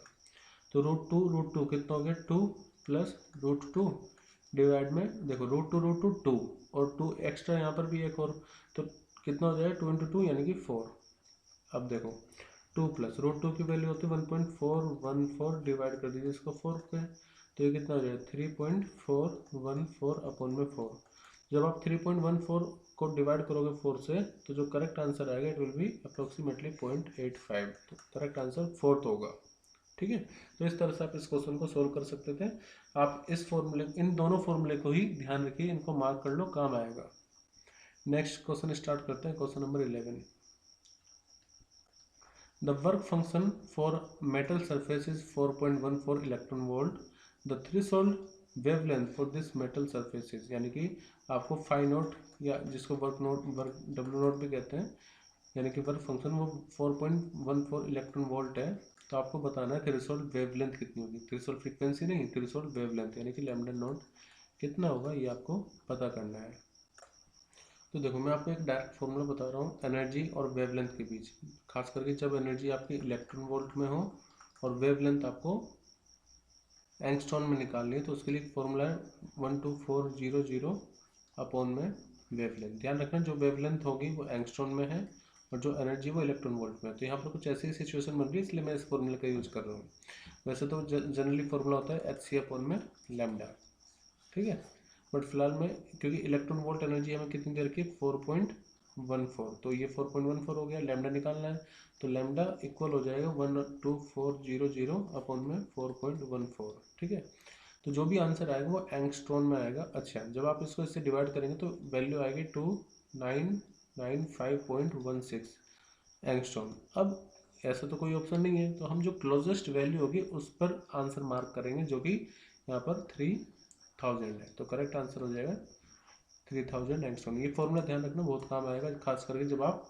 तो रूट टू कितना हो गया 2 प्लस रूट 2 डिवाइड में देखो रूट टू 2 और 2 एक्स्ट्रा यहाँ पर भी एक और, तो कितना हो जाएगा 2 इंटू 2 यानी कि 4। अब देखो 2 प्लस रूट 2 की वैल्यू होती है 1.414, डिवाइड कर दीजिए इसको 4 पे, तो ये कितना हो जाएगा 3.414 अपॉन में 4। जब आप 3.14 को डिवाइड करोगे 4 से तो जो करेक्ट आंसर आएगा इट विल बी अप्रोक्सीमेटली 0.85, तो करेक्ट आंसर 4 होगा, ठीक है। तो इस तरह से आप इस क्वेश्चन को सोल्व कर सकते थे। आप इस फॉर्मूले इन दोनों फॉर्मूले को ही ध्यान रखिए, इनको मार्क कर लो, काम आएगा। नेक्स्ट क्वेश्चन स्टार्ट करते हैं, question number 11। The work function for metal surface is 4.14 electron volt. The threshold wavelength for this metal surface is, यानी कि आपको फाई नोट या जिसको वर्क डब्ल्यू नोट भी कहते हैं, यानी कि वर्क फंक्शन वो 4.14 इलेक्ट्रॉन वोल्ट है, तो आपको बताना है थ्रेशोल्ड वेवलेंथ कितनी होगी, थ्रेशोल्ड फ्रीक्वेंसी नहीं, थ्रेशोल्ड वेवलेंथ यानी कि लैम्डा नोट कितना होगा ये आपको पता करना है। तो देखो मैं आपको एक डायरेक्ट फॉर्मूला बता रहा हूँ एनर्जी और वेवलेंथ के बीच, खास करके जब एनर्जी आपकी इलेक्ट्रॉन वोल्ट में हो और वेवलेंथ आपको एंगस्ट्रॉन में निकालनी है, तो उसके लिए फॉर्मूला है 12400 अपॉन में वेवलेंथ। ध्यान रखना जो वेवलेंथ होगी वो एंगस्ट्रॉन में है और जो एनर्जी वो इलेक्ट्रॉन वोल्ट में है। तो यहाँ पर कुछ ऐसी ही सिचुएशन बन रही है, इसलिए मैं इस फॉर्मूले का यूज कर रहा हूँ। वैसे तो जनरली फॉर्मूला होता है hc/में लैम्डा, ठीक है, बट फिलहाल में क्योंकि इलेक्ट्रॉन वोल्ट एनर्जी हमें कितनी देर की 4.14, तो ये 4.14 हो गया, लैम्डा निकालना है तो लैम्डा इक्वल हो जाएगा 12400/4.14, ठीक है। तो जो भी आंसर आएगा वो एंगस्ट्रॉन में आएगा। अच्छा, जब आप इसको इससे डिवाइड करेंगे तो वैल्यू आएगी 2995.16 एंगस्ट्रॉन। अब ऐसा तो कोई ऑप्शन नहीं है, तो हम जो क्लोजेस्ट वैल्यू होगी उस पर आंसर मार्क करेंगे, जो कि यहाँ पर 3000 है। तो करेक्ट आंसर हो जाएगा 3000 एंगस्ट्रॉन। ये फॉर्मूला ध्यान रखना, बहुत काम आएगा, खास करके जब आप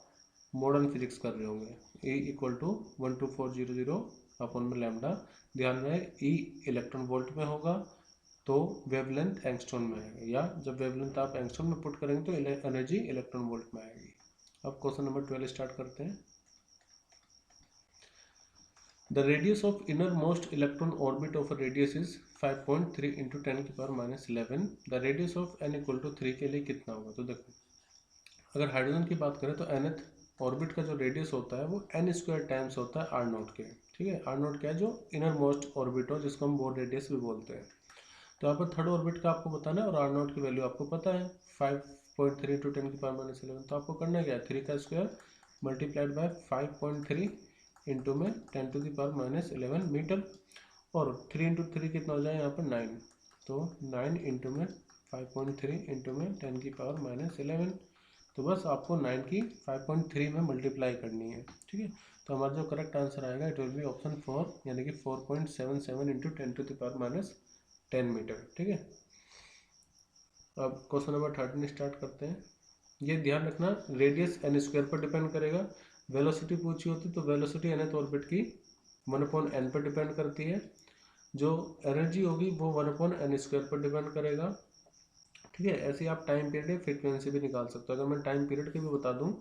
मॉडर्न फिजिक्स कर रहे होंगे। E=12400/में ध्यान रहे E इलेक्ट्रॉन वोल्ट में होगा तो वेवलेंथ एंगस्ट्रॉन में आएगा, या जब वेवलेंथ आप एंगस्ट्रॉन में पुट करेंगे तो एनर्जी इलेक्ट्रॉन वोल्ट में आएगी। अब क्वेश्चन नंबर 12 स्टार्ट करते हैं। The radius of innermost electron orbit of a radius is 5.3 × 10⁻11। The radius of n = 3 के लिए कितना होगा? तो देखो, अगर हाइड्रोजन की बात करें तो nth ऑर्बिट का जो रेडियस होता है वो n² टाइम्स होता है r0 के, ठीक है। r0 क्या है? जो इनर मोस्ट ऑर्बिट हो, जिसको हम बोर रेडियस भी बोलते हैं। तो यहाँ पर थर्ड ऑर्बिट का आपको बताना है और r0 की वैल्यू आपको पता है 5.3 × 10⁻11। तो आपको करना क्या है, 3 का स्क्वायर मल्टीप्लाइड बाय 5.3 इंटू में 10⁻11 मीटर, और 3 × 3 कितना हो जाए यहाँ पर 9, तो 9 इंटू में 5.3 इंटू में 10⁻11। तो बस आपको 9 की 5.3 में मल्टीप्लाई करनी है, ठीक है। तो हमारा जो करेक्ट आंसर आएगा इट विल बी ऑप्शन 4, यानी कि 4.77 इंटू 10⁻10 मीटर, ठीक है। अब क्वेश्चन नंबर 13 स्टार्ट करते हैं। ये ध्यान रखना, रेडियस n² पर डिपेंड करेगा। वेलोसिटी पूछी होती तो वेलोसिटी nth ऑर्बिट की 1/n पर डिपेंड करती है। जो एनर्जी होगी वो 1/n² पर डिपेंड करेगा, ठीक है। ऐसे ही आप टाइम पीरियड या फ्रीक्वेंसी भी निकाल सकते हो। अगर मैं टाइम पीरियड की भी बता दूं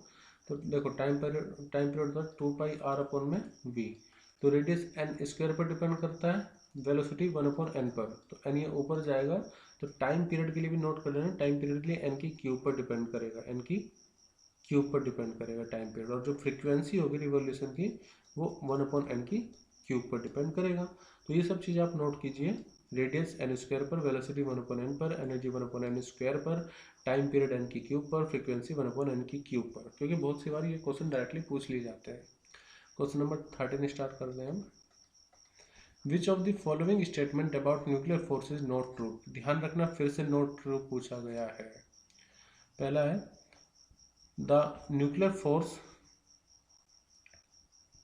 तो देखो, टाइम पीरियड था 2πr/v। तो रेडियस n² पर डिपेंड करता है, वेलोसिटी 1/n पर, तो n ये ऊपर जाएगा। तो टाइम पीरियड के लिए भी नोट कर लेना, टाइम पीरियड के लिए n की क्यूब पर डिपेंड करेगा, n की क्यूब पर डिपेंड करेगा टाइम पीरियड। और जो फ्रीक्वेंसी होगी रिवॉल्यूशन की वो 1/n की क्यूब पर डिपेंड करेगा। तो ये सब चीज़ें आप नोट कीजिए, रेडियस n² पर, वेलोसिटी 1/n पर, एनर्जी 1/n² पर, टाइम पीरियड n की क्यूब पर, फ्रीक्वेंसी 1/n की क्यूब पर, क्योंकि बहुत सी बार ये क्वेश्चन डायरेक्टली पूछ लिए जाते हैं। क्वेश्चन नंबर 13 स्टार्ट करते हैं हम। Which of the following statement about nuclear force is not true? ध्यान रखना, फिर से नॉट ट्रू पूछा गया है। पहला है the nuclear force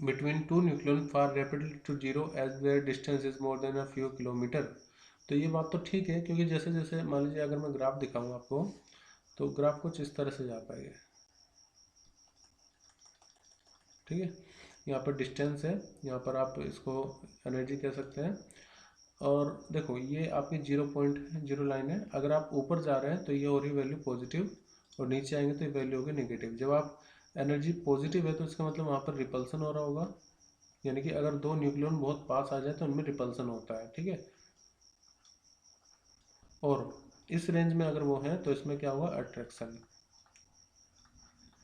between two nucleon fall rapidly to zero as their distance is more than a few kilometer। तो ये बात तो ठीक है, क्योंकि जैसे जैसे मान लीजिए अगर मैं ग्राफ दिखाऊं आपको, तो ग्राफ कुछ इस तरह से जाता है, ठीक है। यहाँ पर डिस्टेंस है, यहाँ पर आप इसको एनर्जी कह सकते हैं, और देखो ये आपकी 0.0 लाइन है। अगर आप ऊपर जा रहे हैं तो ये हो रही वैल्यू पॉजिटिव, और नीचे आएंगे तो ये वैल्यू होगी नेगेटिव। जब आप एनर्जी पॉजिटिव है तो इसका मतलब वहाँ पर रिपल्सन हो रहा होगा, यानी कि अगर दो न्यूक्लियन बहुत पास आ जाए तो उनमें रिपल्सन होता है, ठीक है। और इस रेंज में अगर वो है तो इसमें क्या होगा, अट्रैक्शन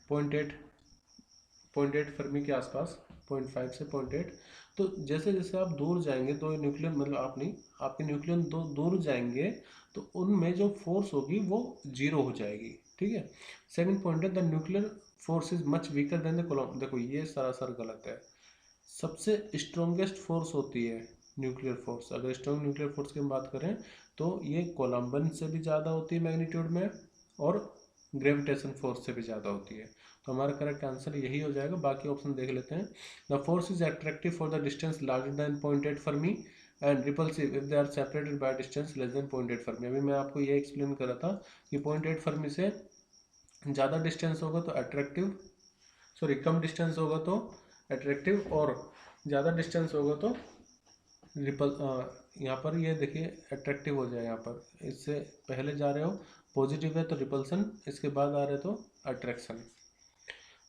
0.8 फर्मी के आसपास, 0.5 से 0.8। तो जैसे जैसे आप दूर जाएंगे, दो न्यूक्लियन मतलब आप नहीं, आपके न्यूक्लियन दो दूर जाएंगे तो उनमें जो फोर्स होगी वो जीरो हो जाएगी, ठीक है। सेकंड पॉइंट है the nuclear force is much weaker than the Coulomb. देखो ये सरासर गलत है। सबसे स्ट्रॉन्गेस्ट फोर्स होती है न्यूक्लियर फोर्स। अगर स्ट्रॉन्ग न्यूक्लियर फोर्स की हम बात करें तो ये कोलम्बन से भी ज़्यादा होती है मैग्नीट्यूड में, और ग्रेविटेशन फोर्स से भी ज़्यादा होती है। तो हमारा करेक्ट आंसर यही हो जाएगा। बाकी ऑप्शन देख लेते हैं। The force is attractive for the distance larger than 0.8 fermi and repulsive if they are separated by distance less than 0.8 fermi. अभी मैं आपको ये एक्सप्लेन कर रहा था कि 0.8 फर्मी से ज़्यादा डिस्टेंस होगा तो अट्रैक्टिव, सॉरी कम डिस्टेंस होगा तो अट्रैक्टिव, और ज़्यादा डिस्टेंस होगा तो रिपल, यहाँ पर ये देखिए अट्रैक्टिव हो जाए। यहाँ पर इससे पहले जा रहे हो पॉजिटिव है तो रिपल्सन, इसके बाद आ रहे तो अट्रैक्शन।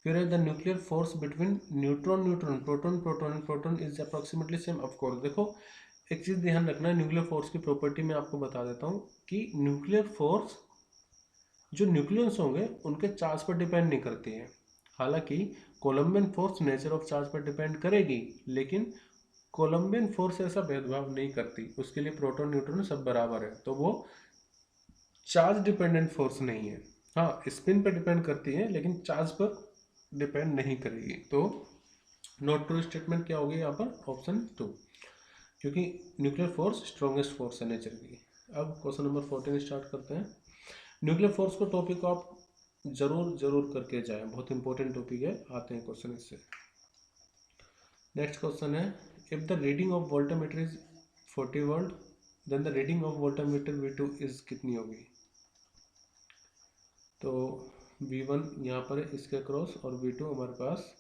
फिर है the nuclear force between neutron neutron proton proton proton is approximately same. Of course देखो, एक चीज़ ध्यान रखना है, न्यूक्लियर फोर्स की प्रॉपर्टी मैं आपको बता देता हूँ कि न्यूक्लियर फोर्स जो न्यूक्लियंस होंगे उनके चार्ज पर डिपेंड नहीं करती है। हालांकि Columbian force nature of charge पर डिपेंड करेगी, लेकिन कोलम्बियन फोर्स ऐसा भेदभाव नहीं करती, उसके लिए प्रोटॉन न्यूट्रॉन सब बराबर है, तो वो चार्ज डिपेंडेंट फोर्स नहीं है। हाँ, स्पिन पर डिपेंड करती है लेकिन चार्ज पर डिपेंड नहीं करेगी। तो नॉट ट्रू स्टेटमेंट क्या होगी यहाँ पर? ऑप्शन 2, क्योंकि न्यूक्लियर फोर्स स्ट्रॉन्गेस्ट फोर्स है नेचर की। अब क्वेश्चन नंबर 14 स्टार्ट करते हैं। न्यूक्लियर फोर्स को टॉपिक को आप जरूर करके जाएं, बहुत इंपॉर्टेंट टॉपिक है। आते हैं क्वेश्चन इससे। नेक्स्ट क्वेश्चन है, if the reading of voltmeter is 40 volt then the reading of voltmeter V2 is कितनी होगी? तो V1 यहाँ पर है इसके क्रॉस, और V2 हमारे पास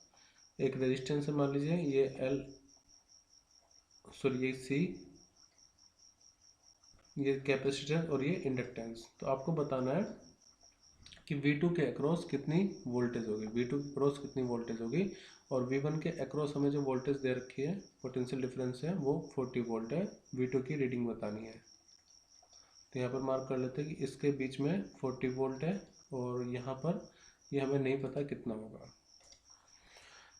एक रेजिस्टेंस है, मान लीजिए ये L, सॉरी ये C, ये कैपेसिटर और ये इंडक्टेंस। तो आपको बताना है कि V2 के अक्रॉस कितनी वोल्टेज होगी, V2 के अक्रॉस कितनी वोल्टेज होगी, और V1 के अक्रॉस हमें जो वोल्टेज दे रखी है, पोटेंशियल डिफरेंस है, वो 40 वोल्ट है। V2 की रीडिंग बतानी है। तो यहाँ पर मार्क कर लेते हैं कि इसके बीच में 40 वोल्ट है, और यहाँ पर ये हमें नहीं पता कितना होगा।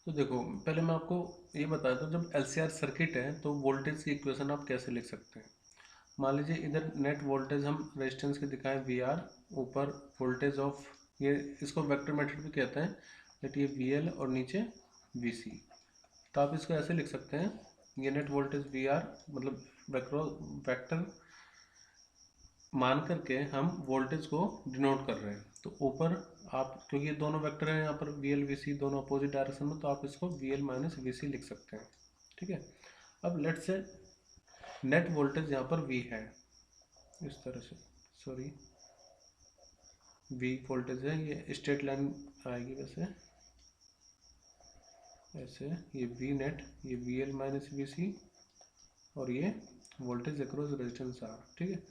तो देखो, पहले मैं आपको ये बताया था, जब LCR सर्किट है तो वोल्टेज की इक्वेशन आप कैसे लिख सकते हैं। मान लीजिए इधर नेट वोल्टेज हम रेजिस्टेंस के दिखाएं VR, ऊपर वोल्टेज ऑफ, ये इसको वेक्टर मेथड भी कहते हैं, लेट ये VL और नीचे VC। तो आप इसको ऐसे लिख सकते हैं, ये नेट वोल्टेज VR, मतलब वेक्टर मान करके हम वोल्टेज को डिनोट कर रहे हैं। तो ऊपर आप, क्योंकि ये दोनों वेक्टर हैं यहाँ पर VL VC दोनों अपोजिट डायरेक्शन में, तो आप इसको VL माइनस VC लिख सकते हैं। ठीक है। अब लेट से नेट वोल्टेज यहाँ पर V है, इस तरह से, सॉरी V वोल्टेज है, ये स्ट्रेट लाइन आएगी वैसे ऐसे, ये V नेट, ये VL माइनस VC, और ये वोल्टेज अक्रॉस रेजिस्टेंस R। ठीक है।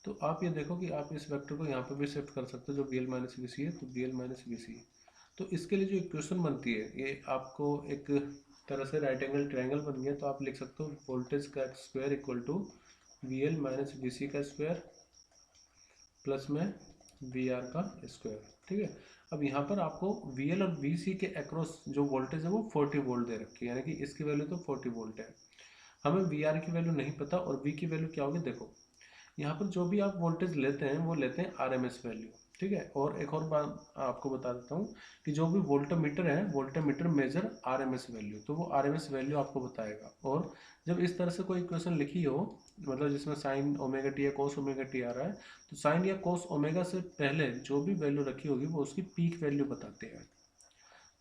तो आप ये देखो कि आप इस वेक्टर को यहाँ पर भी शिफ्ट कर सकते हो, जो VL माइनस VC है, तो VL माइनस VC। तो इसके लिए जो इक्वेशन बनती है, ये आपको एक तरह से राइट एंगल ट्रायंगल बन गया, तो आप लिख सकते हो वोल्टेज का square equal to VL minus VC का स्क्वायर प्लस में VR का स्क्वायर। ठीक है। अब यहाँ पर आपको VL और VC के अक्रॉस जो वोल्टेज है वो 40 वोल्ट दे रखी है, यानी कि इसकी वैल्यू तो 40 वोल्ट है। हमें VR की वैल्यू नहीं पता, और V की वैल्यू क्या होगी। देखो, यहाँ पर जो भी आप वोल्टेज लेते हैं वो लेते हैं RMS वैल्यू। ठीक है। और एक और बात आपको बता देता हूँ कि जो भी वोल्टमीटर है, वोल्टमीटर मेजर RMS वैल्यू, तो वो RMS वैल्यू आपको बताएगा। और जब इस तरह से कोई इक्वेशन लिखी हो, मतलब जिसमें साइन ओमेगा टी या कोस ओमेगा टी आ रहा है, तो साइन या कोस ओमेगा से पहले जो भी वैल्यू रखी होगी वो उसकी पीक वैल्यू बताते हैं।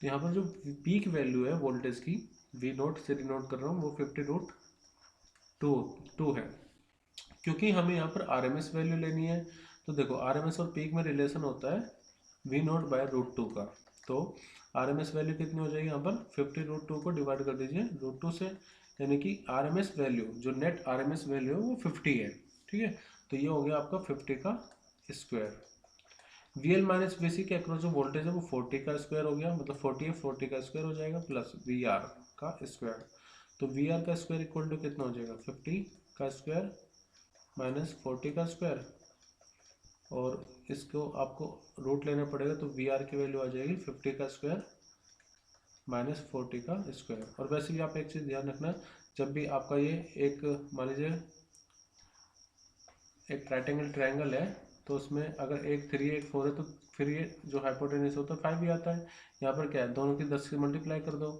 तो यहाँ पर जो पीक वैल्यू है वोल्टेज की, V0 से डिनोट कर रहा हूँ, वो 50√2 है, क्योंकि हमें यहाँ पर RMS वैल्यू लेनी है। तो देखो, RMS और पीक में रिलेशन होता है V0/√2 का। तो RMS वैल्यू कितनी हो जाएगी यहाँ पर? 50√2 को डिवाइड कर दीजिए √2 से, यानी कि RMS वैल्यू, जो नेट RMS वैल्यू है वो 50 है। ठीक है। तो ये हो गया आपका 50 का स्क्वायर। VL माइनस VC के अक्रॉस जो वोल्टेज है वो 40 का स्क्वायर हो गया, मतलब 40 है, 40 का स्क्वायर हो जाएगा, प्लस VR का स्क्वायर। तो VR का स्क्वायर इक्वल टू कितना हो जाएगा? 50 का स्क्वायर माइनस 40 का स्क्वायर, और इसको आपको रूट लेना पड़ेगा, तो VR की वैल्यू आ जाएगी 50 का स्क्वायर माइनस 40 का स्क्वायर। और वैसे भी आप एक चीज़ ध्यान रखना, जब भी आपका ये एक, मान लीजिए एक राइट एंगल ट्रायंगल है, तो उसमें अगर एक 3 एक 4 है, तो फिर ये जो हाइपोटेन्यूज होता है 5 ही आता है। यहाँ पर क्या है, दोनों की 10 से मल्टीप्लाई कर दो,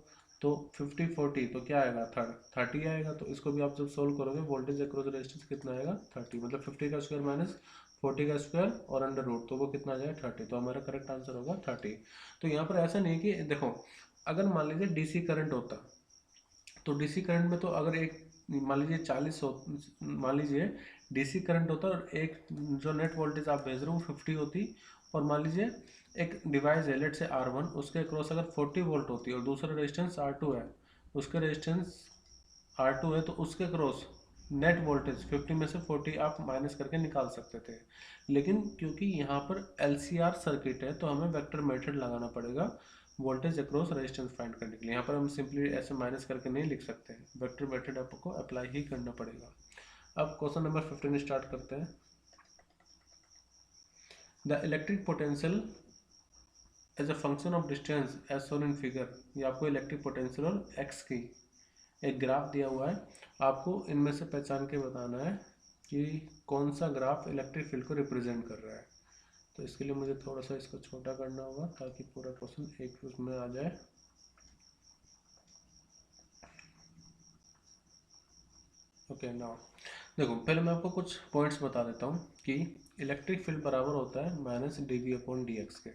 तो 50 40 तो क्या आएगा? 30 आएगा। तो इसको भी आप जब सोल्व करोगे, वोल्टेज अक्रॉस रेजिस्टेंस कितना आएगा? 30, मतलब 50 का स्क्वायर माइनस 40 का स्क्वायर और अंडर रूट, तो वो कितना आ जाएगा? 30। तो हमारा करेक्ट आंसर होगा 30। तो यहाँ पर ऐसा नहीं कि देखो, अगर मान लीजिए DC करंट होता, तो DC करंट में तो अगर एक, मान लीजिए 40 हो, मान लीजिए DC करंट होता और एक जो नेट वोल्टेज आप भेज रहे हो वो 50 होती, और मान लीजिए एक डिवाइस है लेट से R1, उसके अक्रॉस अगर 40 वोल्ट होती और दूसरा रेजिस्टेंस R2 है, उसके रेजिस्टेंस R2 है, तो उसके अक्रॉस नेट वोल्टेज 50 में से 40 आप माइनस करके निकाल सकते थे। लेकिन क्योंकि यहाँ पर LCR सर्किट है, तो हमें वेक्टर मेथड लगाना पड़ेगा वोल्टेज अक्रॉस रेजिस्टेंस फाइंड करने के लिए। यहाँ पर हम सिंपली ऐसे माइनस करके नहीं लिख सकते हैं, वेक्टर मेथड आपको अप्लाई ही करना पड़ेगा। अब क्वेश्चन नंबर 15 स्टार्ट करते हैं। The electric potential as a function of distance as shown in figure, ये आपको इलेक्ट्रिक पोटेंशियल और एक्स की एक ग्राफ दिया हुआ है, आपको इनमें से पहचान के बताना है कि कौन सा ग्राफ इलेक्ट्रिक फील्ड को रिप्रेजेंट कर रहा है। तो इसके लिए मुझे थोड़ा सा इसको छोटा करना होगा ताकि पूरा क्वेश्चन एक उसमें आ जाए। ओके नाउ देखो, पहले मैं आपको कुछ पॉइंट्स बता देता हूँ कि इलेक्ट्रिक फील्ड बराबर होता है माइनस dV/dx के,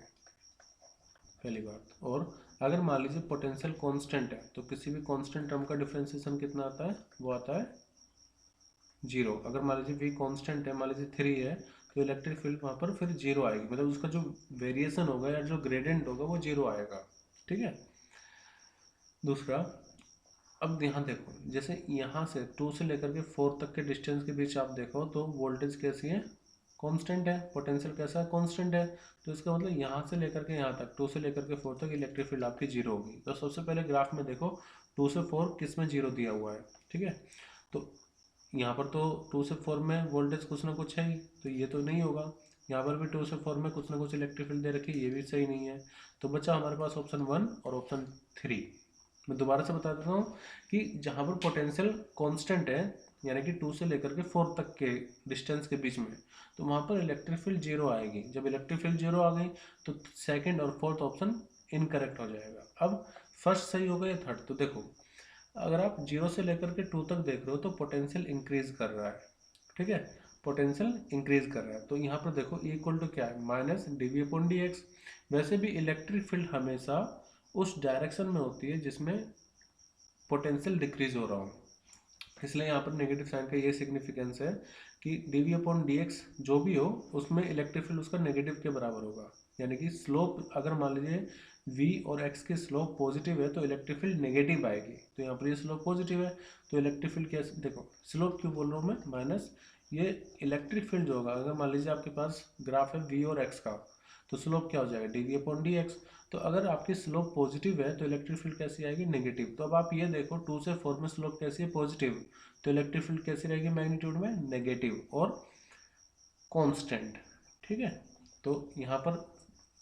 पहली बात। और अगर मान लीजिए पोटेंशियल कांस्टेंट है तो किसी भी कांस्टेंट टर्म का डिफरेंशिएशन कितना आता है, वो आता है 0। अगर मान लीजिए v कांस्टेंट है, मान लीजिए 3 है, तो इलेक्ट्रिक फील्ड वहाँ पर फिर 0 आएगी, मतलब उसका जो वेरिएशन होगा या जो ग्रेडियंट होगा वो 0 आएगा। ठीक है। दूसरा, अब यहाँ देखो, जैसे यहाँ से 2 से लेकर के 4 तक के डिस्टेंस के बीच आप देखो तो वोल्टेज कैसी है, कांस्टेंट है, पोटेंशियल कैसा है, कांस्टेंट है। तो इसका मतलब यहाँ से लेकर के यहाँ तक, 2 से लेकर के 4 तक इलेक्ट्रिक फील्ड आपकी 0 होगी। तो सबसे पहले ग्राफ में देखो 2 से 4 किस में 0 दिया हुआ है। ठीक है, तो यहाँ पर तो 2 से 4 में वोल्टेज कुछ ना कुछ है ही, तो ये तो नहीं होगा। यहाँ पर भी 2 से 4 में कुछ ना कुछ इलेक्ट्रिक फील्ड दे रखी है, ये भी सही नहीं है। तो बचा हमारे पास ऑप्शन 1 और ऑप्शन 3। मैं दोबारा से बता देता हूँ कि जहाँ पर पोटेंशियल कांस्टेंट है, यानी कि 2 से लेकर के 4 तक के डिस्टेंस के बीच में, तो वहाँ पर इलेक्ट्रिक फील्ड 0 आएगी। जब इलेक्ट्रिक फील्ड 0 आ गई तो सेकंड और फोर्थ ऑप्शन इनकरेक्ट हो जाएगा। अब फर्स्ट सही होगा या थर्ड, तो देखो अगर आप 0 से लेकर के 2 तक देख रहे हो तो पोटेंशियल इंक्रीज कर रहा है। ठीक है, पोटेंशियल इंक्रीज कर रहा है। तो यहाँ पर देखो इक्वल टू क्या है, माइनस dV/dx। वैसे भी इलेक्ट्रिक फील्ड हमेशा उस डायरेक्शन में होती है जिसमें पोटेंशियल डिक्रीज हो रहा हो, इसलिए यहाँ पर नेगेटिव साइन का ये सिग्निफिकेंस है कि dV/dx जो भी हो उसमें इलेक्ट्रिक फील्ड उसका नेगेटिव के बराबर होगा। यानी कि स्लोप, अगर मान लीजिए v और x की स्लोप पॉजिटिव है तो इलेक्ट्रिक फील्ड नेगेटिव आएगी। तो यहाँ पर ये स्लोप पॉजिटिव है तो इलेक्ट्रिक फील्ड कैसे, देखो स्लोप क्यों बोल रहा हूँ मैं, माइनस ये इलेक्ट्रिक फील्ड जो होगा, अगर मान लीजिए आपके पास ग्राफ है v और x का, तो स्लोप क्या हो जाएगा, dV/dx। तो अगर आपकी स्लोप पॉजिटिव है तो इलेक्ट्रिक फील्ड कैसी आएगी, नेगेटिव। तो अब आप ये देखो 2 से 4 में स्लोप कैसी है, पॉजिटिव, तो इलेक्ट्रिक फील्ड कैसी रहेगी मैग्नीट्यूड में, नेगेटिव और कांस्टेंट। ठीक है, तो यहाँ पर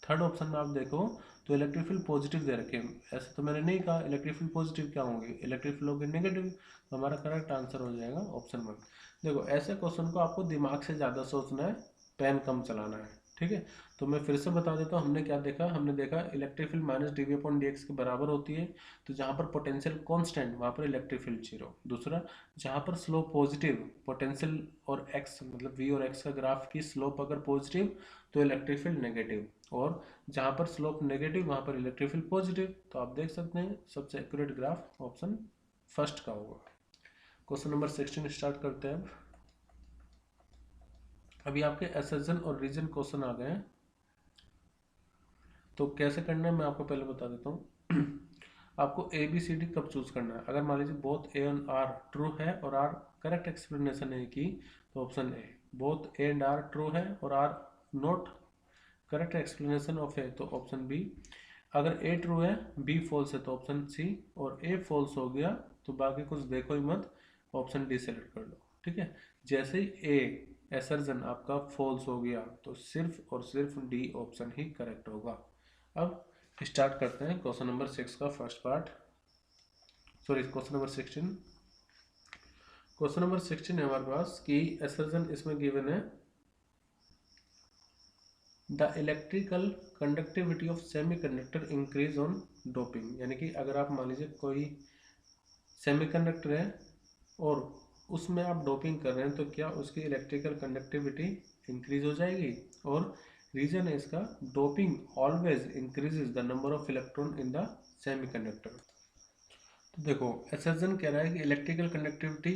थर्ड ऑप्शन में आप देखो तो इलेक्ट्रिक फील्ड पॉजिटिव दे रखे हैं। ऐसे तो मैंने नहीं कहा इलेक्ट्रिक फील्ड पॉजिटिव क्या होंगे, इलेक्ट्रिक फील्ड होगी नेगेटिव। तो हमारा करेक्ट आंसर हो जाएगा ऑप्शन 1। देखो ऐसे क्वेश्चन को आपको दिमाग से ज़्यादा सोचना है, पेन कम चलाना है। ठीक है, तो मैं फिर से बता देता हूँ हमने क्या देखा, हमने देखा इलेक्ट्रिक फील्ड माइनस dV/dx के बराबर होती है। तो जहाँ पर पोटेंशियल कांस्टेंट वहाँ पर इलेक्ट्रिक फील्ड 0। दूसरा, जहाँ पर स्लोप पॉजिटिव, पोटेंशियल और x मतलब v और x का ग्राफ की स्लोप अगर पॉजिटिव तो इलेक्ट्रिक फील्ड नेगेटिव, और जहाँ पर स्लोप नेगेटिव वहाँ पर इलेक्ट्रिक फील्ड पॉजिटिव। तो आप देख सकते हैं सबसे एक्यूरेट ग्राफ ऑप्शन फर्स्ट का होगा। क्वेश्चन नंबर 16 स्टार्ट करते हैं। अब अभी आपके असर्जन और रीजन क्वेश्चन आ गए हैं, तो कैसे करना है मैं आपको पहले बता देता हूँ। आपको ए बी सी डी कब चूज करना है, अगर मान लीजिए both A and R true है और आर करेक्ट एक्सप्लेनेशन है की, तो option A. Both A and R true है और R not correct explanation of A, तो ऑप्शन बी। अगर ए ट्रू है बी फॉल्स है तो ऑप्शन सी, और ए फॉल्स हो गया तो बाकी कुछ देखो ही मत, ऑप्शन डी सेलेक्ट कर लो। ठीक है, जैसे ही ए एसर्जन आपका फॉल्स हो गया तो सिर्फ और सिर्फ डी ऑप्शन ही करेक्ट होगा। अब स्टार्ट करते हैं क्वेश्चन नंबर 6 का first part, sorry question number 16। Question number 16 है हमारे पास कि एसर्जन इसमें गिवन है the electrical conductivity of semiconductor increase on doping. यानी कि अगर आप मान लीजिए कोई सेमीकंडक्टर है और उसमें आप डोपिंग कर रहे हैं तो क्या उसकी इलेक्ट्रिकल कंडक्टिविटी इंक्रीज हो जाएगी, और रीजन है इसका doping always increases the number of electron in the semiconductor. तो देखो एसर्जन कह रहा है कि electrical conductivity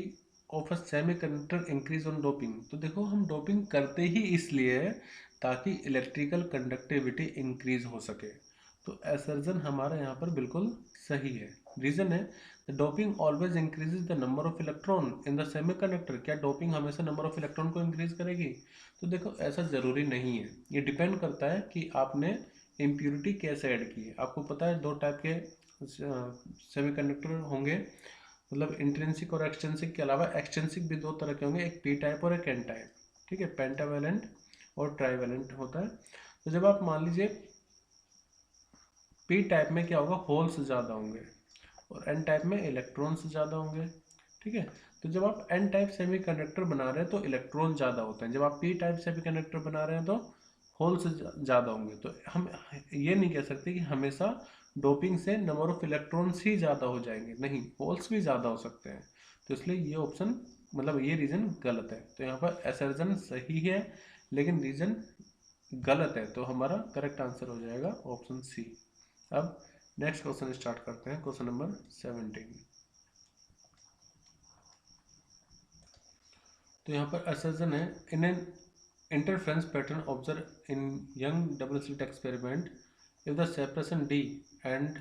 of a semiconductor increase on doping. तो देखो हम डोपिंग करते ही इसलिए है ताकि इलेक्ट्रिकल कंडक्टिविटी इंक्रीज हो सके। तो एसर्जन हमारा यहाँ पर बिल्कुल सही है। रीजन है doping always increases the number of electron in the semiconductor. क्या डोपिंग हमेशा नंबर ऑफ इलेक्ट्रॉन को इंक्रीज करेगी, तो देखो ऐसा जरूरी नहीं है, ये डिपेंड करता है कि आपने इम्प्यूरिटी कैसे ऐड की है। आपको पता है 2 टाइप के सेमीकंडक्टर होंगे, मतलब इंट्रिंसिक और एक्सटेंसिक के अलावा एक्सटेंसिक भी 2 तरह के होंगे, एक पी टाइप और एक एन टाइप। ठीक है, पेंटावैलेंट और ट्राईवैलेंट होता है। तो जब आप मान लीजिए पी टाइप में क्या होगा, होल्स ज़्यादा होंगे और एन टाइप में इलेक्ट्रॉन्स ज़्यादा होंगे। ठीक है, तो जब आप एन टाइप सेमीकंडक्टर बना रहे हैं तो इलेक्ट्रॉन ज़्यादा होते हैं, जब आप पी टाइप सेमीकंडक्टर बना रहे हैं तो होल्स ज़्यादा होंगे। तो हम ये नहीं कह सकते कि हमेशा डोपिंग से नंबर ऑफ इलेक्ट्रॉन्स ही ज़्यादा हो जाएंगे, नहीं, होल्स भी ज़्यादा हो सकते हैं। तो इसलिए ये ऑप्शन मतलब ये रीज़न गलत है। तो यहाँ पर असर्जन सही है लेकिन रीज़न गलत है, तो हमारा करेक्ट आंसर हो जाएगा ऑप्शन सी। अब नेक्स्ट क्वेश्चन स्टार्ट करते हैं, क्वेश्चन नंबर 17। तो यहाँ पर असर्जन है, in an interference pattern observed in young double slit experiment, if the separation d and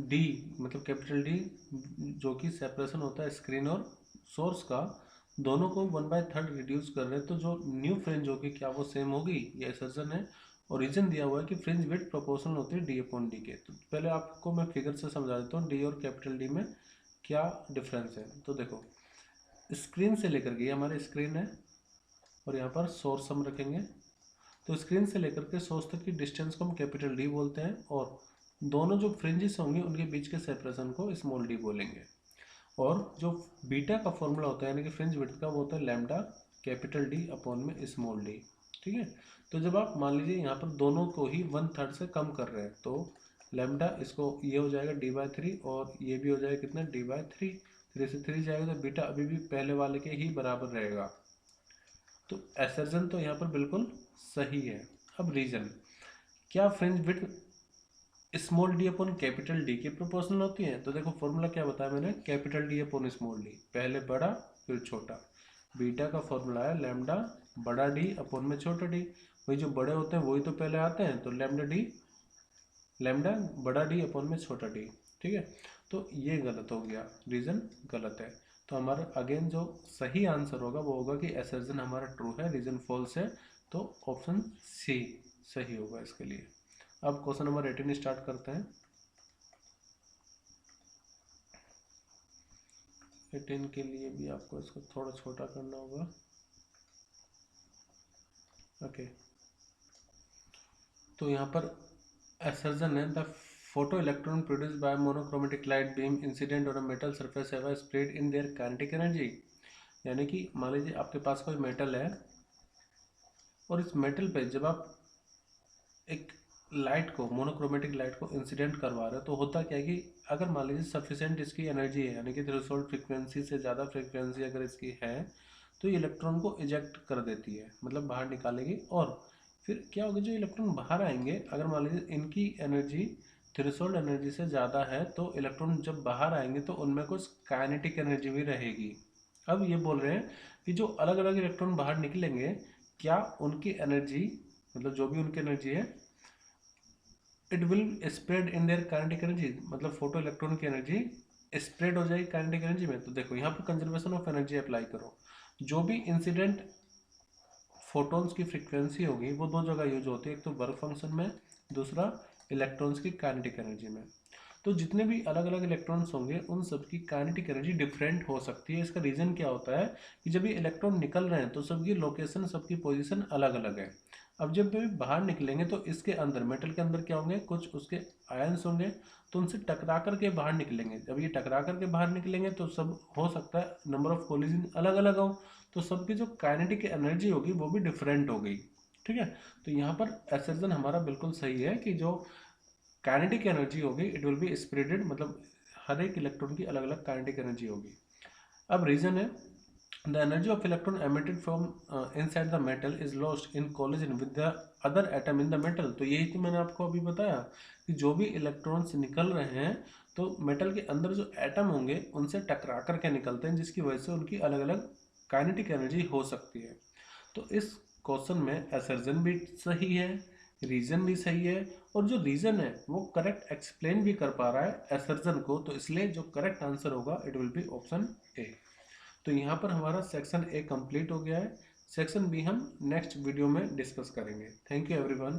d मतलब कैपिटल डी जो कि सेपरेशन होता है स्क्रीन और सोर्स का, दोनों को 1/3 रिड्यूस कर रहे हैं, तो जो न्यू फ्रिंज होगी क्या वो सेम होगी, ये असर्जन है। और रीजन दिया हुआ है कि फ्रिंज विड्थ प्रोपोर्शनल होती है डी अपॉन डी के। तो पहले आपको मैं फिगर से समझा देता हूँ डी और कैपिटल डी में क्या डिफरेंस है। तो देखो, स्क्रीन से लेकर के, ये हमारी स्क्रीन है और यहाँ पर सोर्स हम रखेंगे, तो स्क्रीन से लेकर के सोर्स तक की डिस्टेंस को हम कैपिटल डी बोलते हैं और दोनों जो फ्रिंजेस होंगे उनके बीच के सेपरेशन को स्मॉल डी बोलेंगे। और जो बीटा का फॉर्मूला होता है यानी कि फ्रिंज विड्थ का, वो होता है लैम्डा कैपिटल डी अपॉन में स्मॉल डी। ठीक है, तो जब आप मान लीजिए यहाँ पर दोनों को ही 1/3 से कम कर रहे हैं तो लैम्डा इसको ये हो जाएगा d/3 और ये भी हो जाएगा कितना d/3, 3 से 3 जाएगा तो बीटा अभी भी पहले वाले के ही बराबर रहेगा। तो असर्जन तो यहाँ पर बिल्कुल सही है। अब रीजन, क्या fringe width small D upon capital D के प्रोपोर्शनल होती है? तो देखो फॉर्मूला क्या बताया मैंने, capital D upon small D, पहले बड़ा फिर छोटा। बीटा का फॉर्मूला है लैम्डा बड़ा डी अपॉन में छोटा डी, वही जो बड़े होते हैं वही तो पहले आते हैं, तो लैम्डा बड़ा डी अपॉन में छोटा डी। ठीक है, तो ये गलत हो गया, रीजन गलत है। तो हमारा अगेन जो सही आंसर होगा वो होगा कि असर्जन हमारा ट्रू है, रीजन फॉल्स है, तो ऑप्शन सी सही होगा इसके लिए। अब क्वेश्चन नंबर 18 स्टार्ट करते हैं। 18 के लिए भी आपको इसको थोड़ा छोटा करना होगा। ओके, तो यहाँ पर असर्जन है, the photo electron produced by monochromatic light beam incident on a metal surface have spread in their kinetic energy। यानी कि मान लीजिए आपके पास कोई मेटल है और इस मेटल पे जब आप एक लाइट को, मोनोक्रोमेटिक लाइट को इंसिडेंट करवा रहे हो तो होता क्या है कि अगर मान लीजिए सफिशिएंट इसकी एनर्जी है यानी कि थ्रेशोल्ड फ्रीक्वेंसी से ज़्यादा फ्रीक्वेंसी अगर इसकी है तो ये इलेक्ट्रॉन को इजेक्ट कर देती है, मतलब बाहर निकालेगी। और फिर क्या होगा, जो इलेक्ट्रॉन बाहर आएंगे अगर मान लीजिए इनकी एनर्जी थ्रेशोल्ड एनर्जी से ज़्यादा है तो इलेक्ट्रॉन जब बाहर आएंगे तो उनमें कुछ काइनेटिक एनर्जी भी रहेगी। अब ये बोल रहे हैं कि जो अलग अलग इलेक्ट्रॉन बाहर निकलेंगे क्या उनकी एनर्जी, मतलब जो भी उनकी एनर्जी है, it will spread in their kinetic energy, मतलब फोटो इलेक्ट्रॉन की एनर्जी स्प्रेड हो जाएगी काइनेटिक एनर्जी में। तो देखो यहाँ पर कंजर्वेशन ऑफ एनर्जी अप्लाई करो, जो भी इंसिडेंट फोटॉन्स की फ्रीक्वेंसी होगी वो दो जगह यूज होती है, एक तो वर्क फंक्शन में, दूसरा इलेक्ट्रॉन्स की काइनेटिक एनर्जी में। तो जितने भी अलग अलग इलेक्ट्रॉन्स होंगे उन सब की काइनेटिक एनर्जी डिफरेंट हो सकती है। इसका रीज़न क्या होता है कि जब ये इलेक्ट्रॉन निकल रहे हैं तो सबकी लोकेशन, सबकी पोजीशन अलग अलग है। अब जब वे बाहर निकलेंगे तो इसके अंदर, मेटल के अंदर क्या होंगे, कुछ उसके आयंस होंगे तो उनसे टकरा करके बाहर निकलेंगे। जब ये टकरा करके बाहर निकलेंगे तो सब हो सकता है नंबर ऑफ कोलिजन अलग अलग हो, तो सबकी जो काइनेटिक एनर्जी होगी वो भी डिफरेंट होगी। ठीक है, तो यहाँ पर असर्जन हमारा बिल्कुल सही है कि जो काइनेटिक एनर्जी होगी इट विल बी स्प्रेडेड, मतलब हर एक इलेक्ट्रॉन की अलग अलग काइनेटिक एनर्जी होगी। अब रीजन है, the energy of electron emitted from inside the metal is lost in collision with the other atom in the metal. तो यही तो मैंने आपको अभी बताया कि जो भी इलेक्ट्रॉन्स निकल रहे हैं तो मेटल के अंदर जो एटम होंगे उनसे टकरा करके निकलते हैं, जिसकी वजह से उनकी अलग अलग काइनेटिक एनर्जी हो सकती है। तो इस क्वेश्चन में असर्जन भी सही है, रीजन भी सही है, और जो रीजन है वो करेक्ट एक्सप्लेन भी कर पा रहा है असर्जन को, तो इसलिए जो करेक्ट आंसर होगा it will B option A. तो यहाँ पर हमारा सेक्शन ए कंप्लीट हो गया है। सेक्शन बी हम नेक्स्ट वीडियो में डिस्कस करेंगे। Thank you everyone.